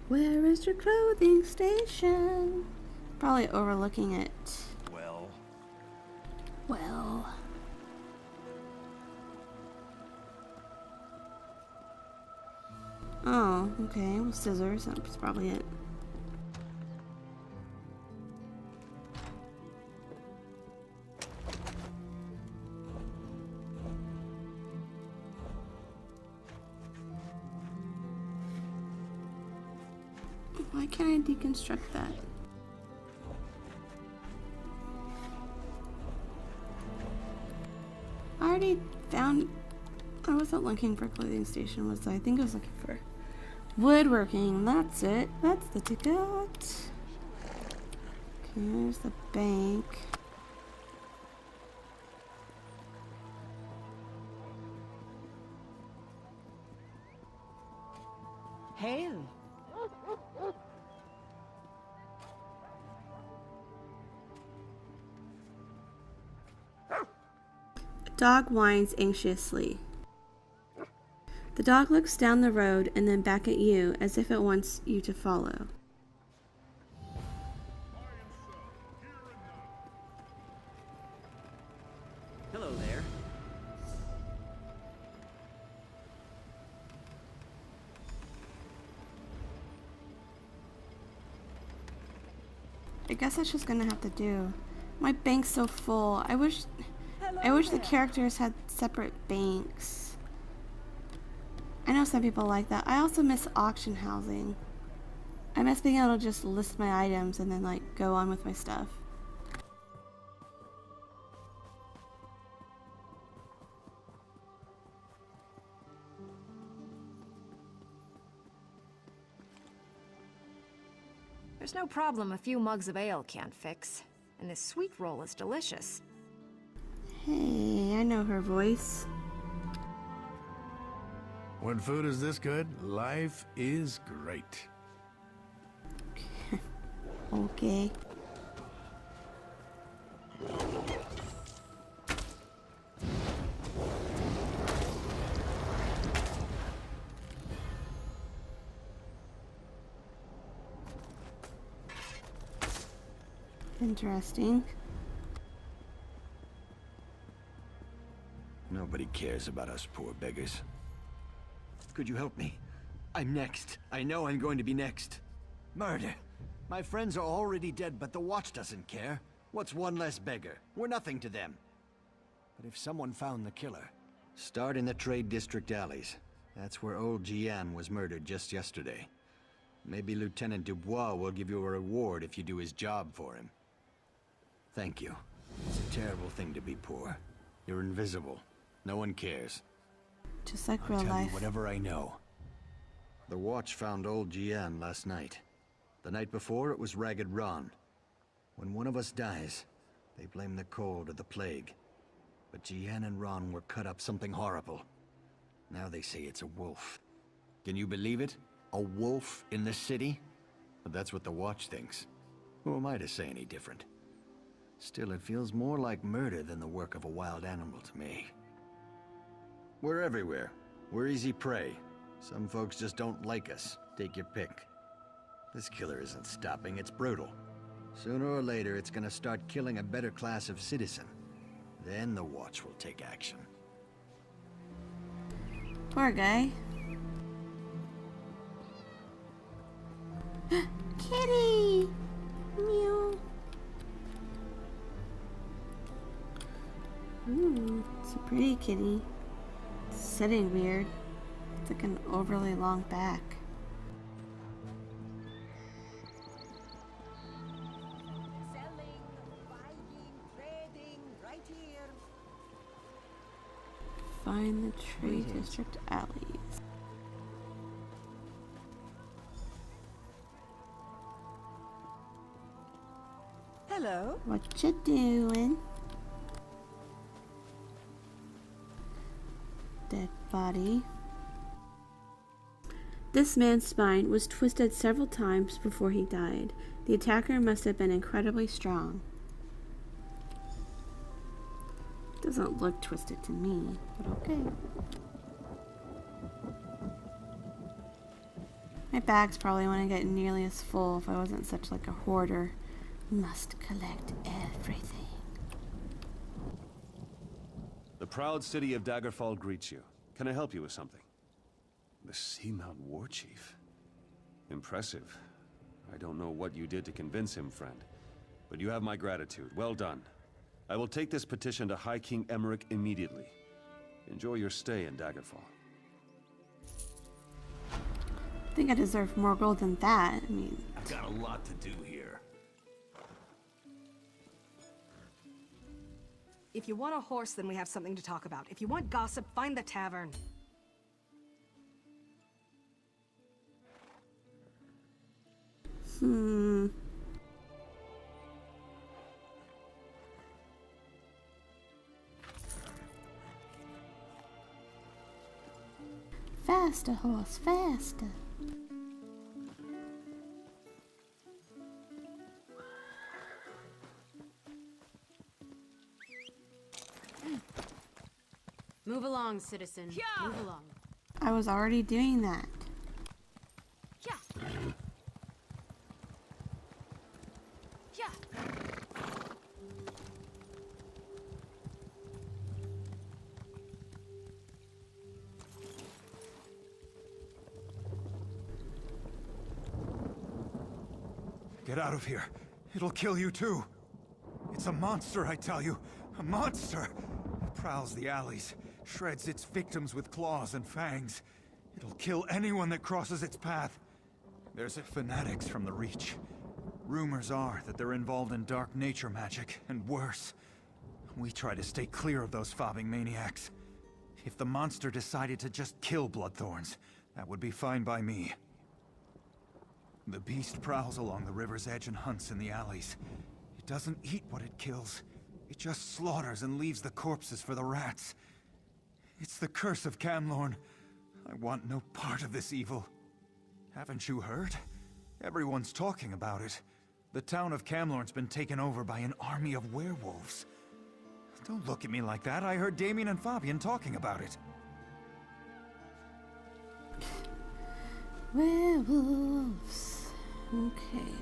Where is your clothing station? Probably overlooking it. Well. Oh, okay. Well, scissors. That's probably it. Why can't I deconstruct that? I already found... I wasn't looking for clothing station, was I? I think I was looking for woodworking. That's it. That's the ticket. Okay, here's the bank. Hail! Dog whines anxiously. The dog looks down the road and then back at you as if it wants you to follow. Hello there. I guess that's just gonna have to do. My bank's so full. I wish the characters had separate banks. I know some people like that. I also miss auction housing. I miss being able to just list my items and then like go on with my stuff. There's no problem a few mugs of ale can't fix. And this sweet roll is delicious. Hey, I know her voice. When food is this good, life is great. Okay. Interesting. Nobody cares about us poor beggars. Could you help me? I'm next. I know I'm going to be next. Murder. My friends are already dead, but the Watch doesn't care. What's one less beggar? We're nothing to them. But if someone found the killer... Start in the Trade District alleys. That's where old Jian was murdered just yesterday. Maybe Lieutenant Dubois will give you a reward if you do his job for him. Thank you. It's a terrible thing to be poor. You're invisible. No one cares. Just like I'll real tell life. you whatever I know. The Watch found old Jian last night. The night before, it was Ragged Ron. When one of us dies, they blame the cold or the plague. But Jian and Ron were cut up something horrible. Now they say it's a wolf. Can you believe it? A wolf in the city? But that's what the Watch thinks. Who am I to say any different? Still, it feels more like murder than the work of a wild animal to me. We're everywhere. We're easy prey. Some folks just don't like us. Take your pick. This killer isn't stopping, it's brutal. Sooner or later, it's gonna start killing a better class of citizen. Then the Watch will take action. Poor guy. Kitty! Meow. Ooh, it's a pretty kitty. It's sitting weird. It's like an overly long back. Selling, buying, trading, right here. Find the Trade District alleys. Hello. What you doing? Dead body. This man's spine was twisted several times before he died. The attacker must have been incredibly strong. Doesn't look twisted to me, but okay. My bags probably wouldn't get nearly as full if I wasn't such like a hoarder. Must collect everything. The proud city of Daggerfall greets you. Can I help you with something? The Seamount War Chief. Impressive. I don't know what you did to convince him, friend. But you have my gratitude. Well done. I will take this petition to High King Emmerich immediately. Enjoy your stay in Daggerfall. I think I deserve more gold than that. I mean... I've got a lot to do here. If you want a horse, then we have something to talk about. If you want gossip, find the tavern. Faster, horse, faster. Move along, citizen. Move along. I was already doing that. Get out of here. It'll kill you too. It's a monster, I tell you. A monster! It prowls the alleys, shreds its victims with claws and fangs. It'll kill anyone that crosses its path. There's fanatics from the Reach. Rumors are that they're involved in dark nature magic, and worse. We try to stay clear of those fobbing maniacs. If the monster decided to just kill Bloodthorns, that would be fine by me. The beast prowls along the river's edge and hunts in the alleys. It doesn't eat what it kills. It just slaughters and leaves the corpses for the rats. It's the curse of Camlorn. I want no part of this evil. Haven't you heard? Everyone's talking about it. The town of Camlorn's been taken over by an army of werewolves. Don't look at me like that. I heard Damien and Fabian talking about it. Werewolves. Okay.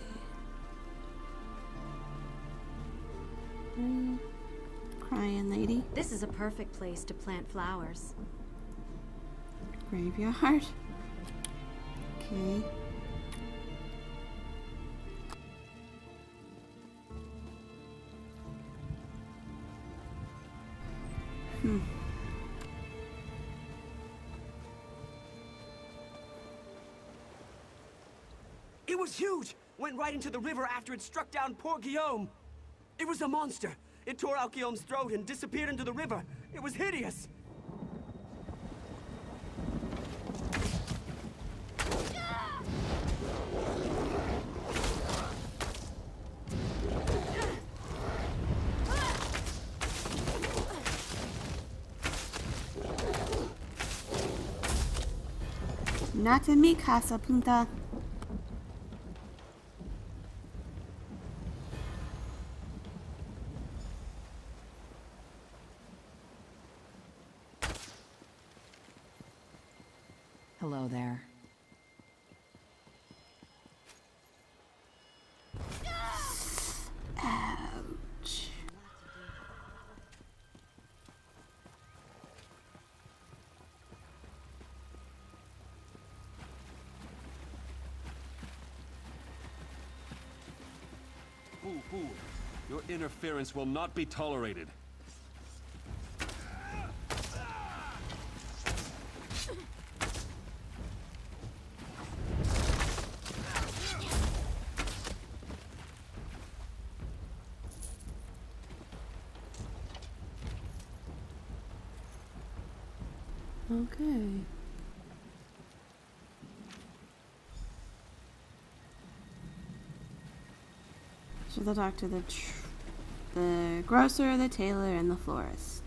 Crying lady. This is a perfect place to plant flowers. Graveyard. Okay. It was huge! Went right into the river after it struck down poor Guillaume. It was a monster. It tore out Guillaume's throat and disappeared into the river. It was hideous. Not in mi casa, Punta. Hello there. Ouch. Fool. Your interference will not be tolerated. Okay. So the doctor, the grocer, the tailor, and the florist.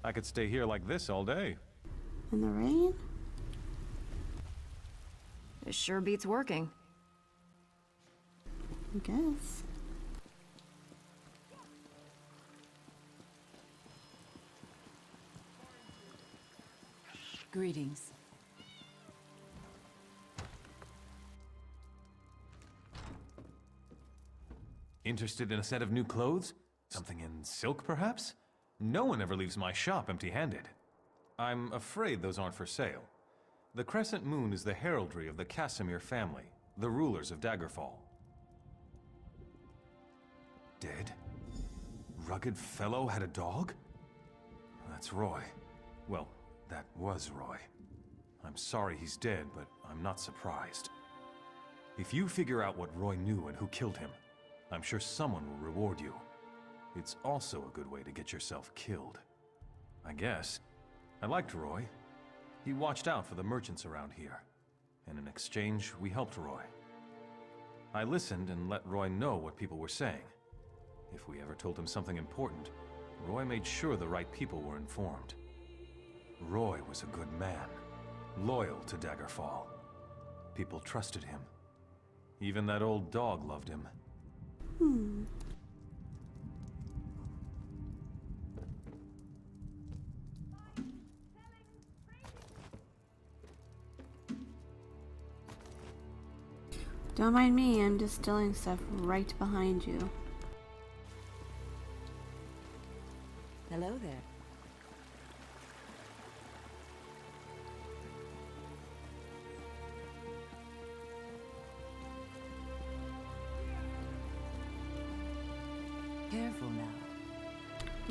I could stay here like this all day. In the rain? It sure beats working. I guess. Greetings. Interested in a set of new clothes? Something in silk, perhaps? No one ever leaves my shop empty-handed. I'm afraid those aren't for sale. The Crescent Moon is the heraldry of the Casimir family, the rulers of Daggerfall. Dead? Rugged fellow had a dog? That's Roy. Well, that was Roy. I'm sorry he's dead, but I'm not surprised. If you figure out what Roy knew and who killed him, I'm sure someone will reward you. It's also a good way to get yourself killed. I guess. I liked Roy. He watched out for the merchants around here. And in exchange, we helped Roy. I listened and let Roy know what people were saying. If we ever told him something important, Roy made sure the right people were informed. Roy was a good man, loyal to Daggerfall. People trusted him. Even that old dog loved him. Don't mind me, I'm distilling stuff right behind you. Hello there.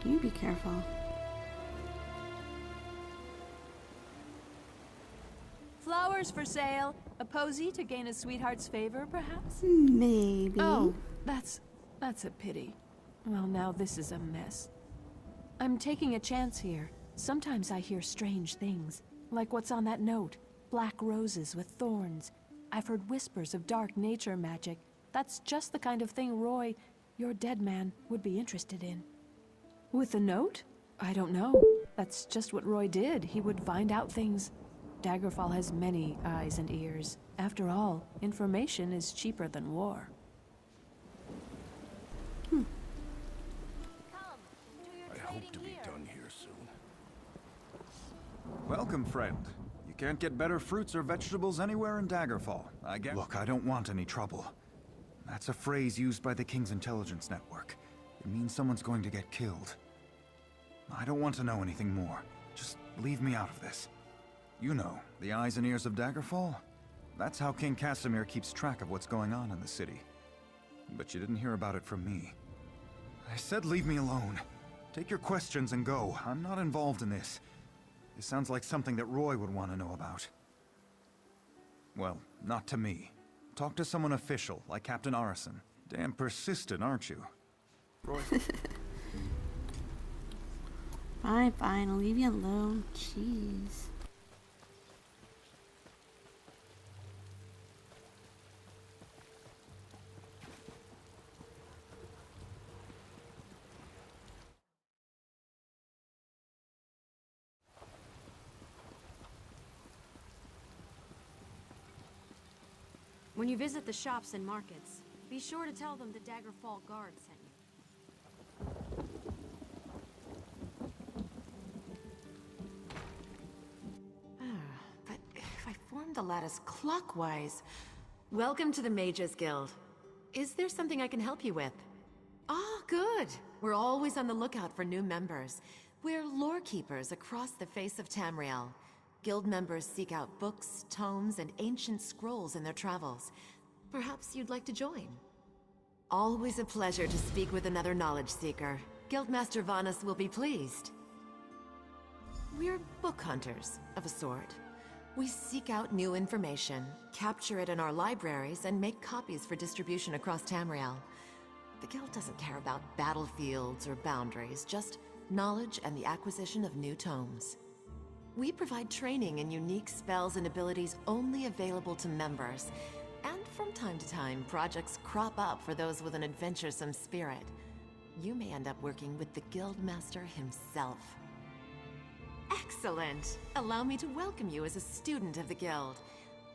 You be careful. Flowers for sale. A posy to gain a sweetheart's favor, perhaps? Maybe. Oh, that's a pity. Well, now this is a mess. I'm taking a chance here. Sometimes I hear strange things, like what's on that note. Black roses with thorns. I've heard whispers of dark nature magic. That's just the kind of thing Roy, your dead man, would be interested in. With the note? I don't know. That's just what Roy did. He would find out things. Daggerfall has many eyes and ears. After all, information is cheaper than war. I hope to be done here soon. Welcome, friend. You can't get better fruits or vegetables anywhere in Daggerfall. Look, I don't want any trouble. That's a phrase used by the King's intelligence network. It means someone's going to get killed. I don't want to know anything more. Just leave me out of this. You know, the eyes and ears of Daggerfall? That's how King Casimir keeps track of what's going on in the city. But you didn't hear about it from me. I said leave me alone. Take your questions and go. I'm not involved in this. This sounds like something that Roy would want to know about. Well, not to me. Talk to someone official, like Captain Arison. Damn persistent, aren't you? Roy. Fine, I'll leave you alone. Jeez. When you visit the shops and markets, be sure to tell them the Daggerfall Guard sent you. But if I form the lattice clockwise... Welcome to the Mages Guild. Is there something I can help you with? Oh, good. We're always on the lookout for new members. We're lore keepers across the face of Tamriel. Guild members seek out books, tomes, and ancient scrolls in their travels. Perhaps you'd like to join. Always a pleasure to speak with another knowledge seeker. Guildmaster Vanus will be pleased. We're book hunters, of a sort. We seek out new information, capture it in our libraries, and make copies for distribution across Tamriel. The Guild doesn't care about battlefields or boundaries, just knowledge and the acquisition of new tomes. We provide training in unique spells and abilities only available to members. And from time to time, projects crop up for those with an adventuresome spirit. You may end up working with the Guildmaster himself. Excellent! Allow me to welcome you as a student of the Guild.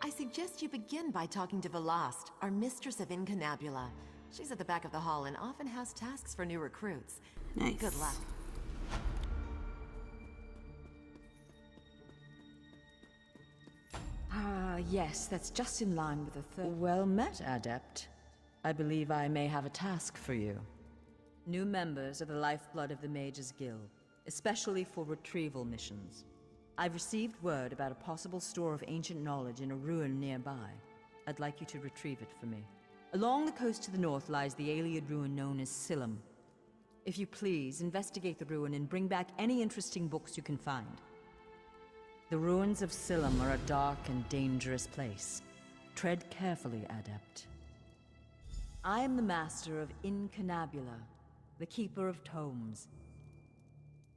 I suggest you begin by talking to Velast, our mistress of Incunabula. She's at the back of the hall and often has tasks for new recruits. Nice. Good luck. Ah, yes, that's just in line with the third. Well met, Adept. I believe I may have a task for you. New members are the lifeblood of the Mages Guild, especially for retrieval missions. I've received word about a possible store of ancient knowledge in a ruin nearby. I'd like you to retrieve it for me. Along the coast to the north lies the Ayleid ruin known as Silum. If you please, investigate the ruin and bring back any interesting books you can find. The ruins of Silum are a dark and dangerous place. Tread carefully, Adept. I am the master of Incunabula, the keeper of tomes.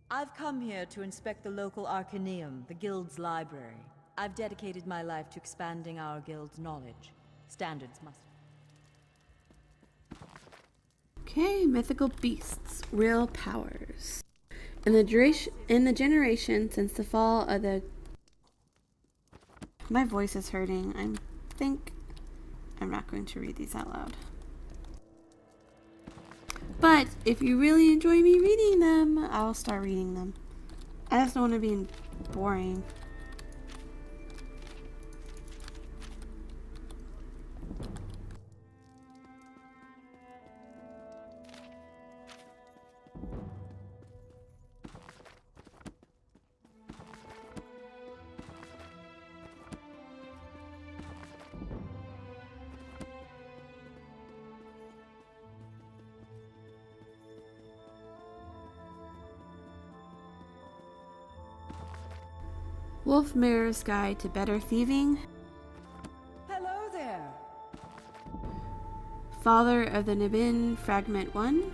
I've come here to inspect the local Arcaneum, the Guild's library. I've dedicated my life to expanding our Guild's knowledge. Standards must... Okay, mythical beasts, real powers. In the generation since the fall of the... My voice is hurting. I think I'm not going to read these out loud. But if you really enjoy me reading them, I'll start reading them. I just don't want to be boring. Wolfmare's Guide to Better Thieving. Hello there. Father of the Nibin, Fragment 1.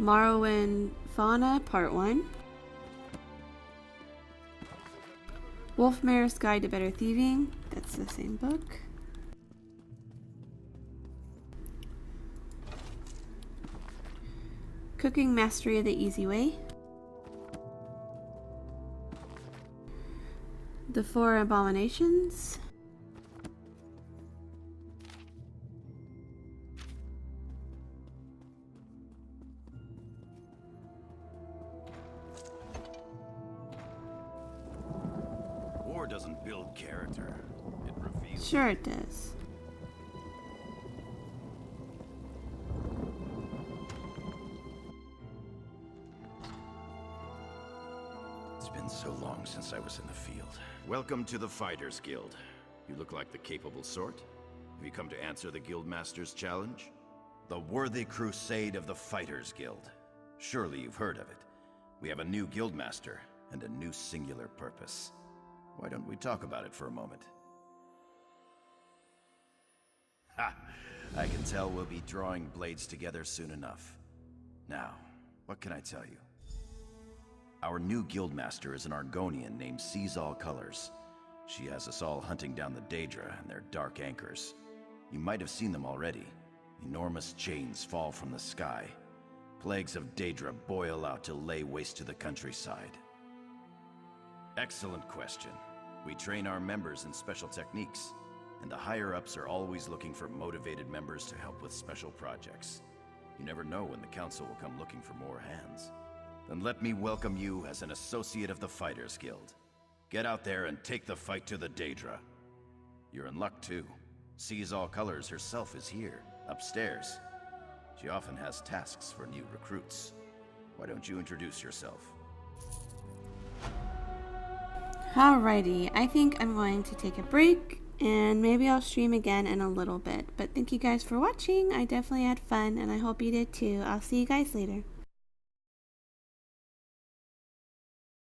Morrowind Fauna, Part 1. Wolfmare's Guide to Better Thieving. That's the same book. Cooking Mastery of the Easy Way. The Four Abominations. War doesn't build character. It reveals. Sure it does. It's been so long since I was in the field. Welcome to the Fighters Guild. You look like the capable sort. Have you come to answer the Guildmaster's challenge? The Worthy Crusade of the Fighters Guild. Surely you've heard of it. We have a new Guildmaster and a new singular purpose. Why don't we talk about it for a moment? Ha! I can tell we'll be drawing blades together soon enough. Now, what can I tell you? Our new Guildmaster is an Argonian named Sees All Colors. She has us all hunting down the Daedra and their dark anchors. You might have seen them already. Enormous chains fall from the sky. Plagues of Daedra boil out to lay waste to the countryside. Excellent question. We train our members in special techniques, and the higher-ups are always looking for motivated members to help with special projects. You never know when the Council will come looking for more hands. Then let me welcome you as an associate of the Fighters Guild. Get out there and take the fight to the Daedra. You're in luck, too. Sees All Colors herself is here, upstairs. She often has tasks for new recruits. Why don't you introduce yourself? Alrighty, I think I'm going to take a break, and maybe I'll stream again in a little bit. But thank you guys for watching. I definitely had fun, and I hope you did too. I'll see you guys later.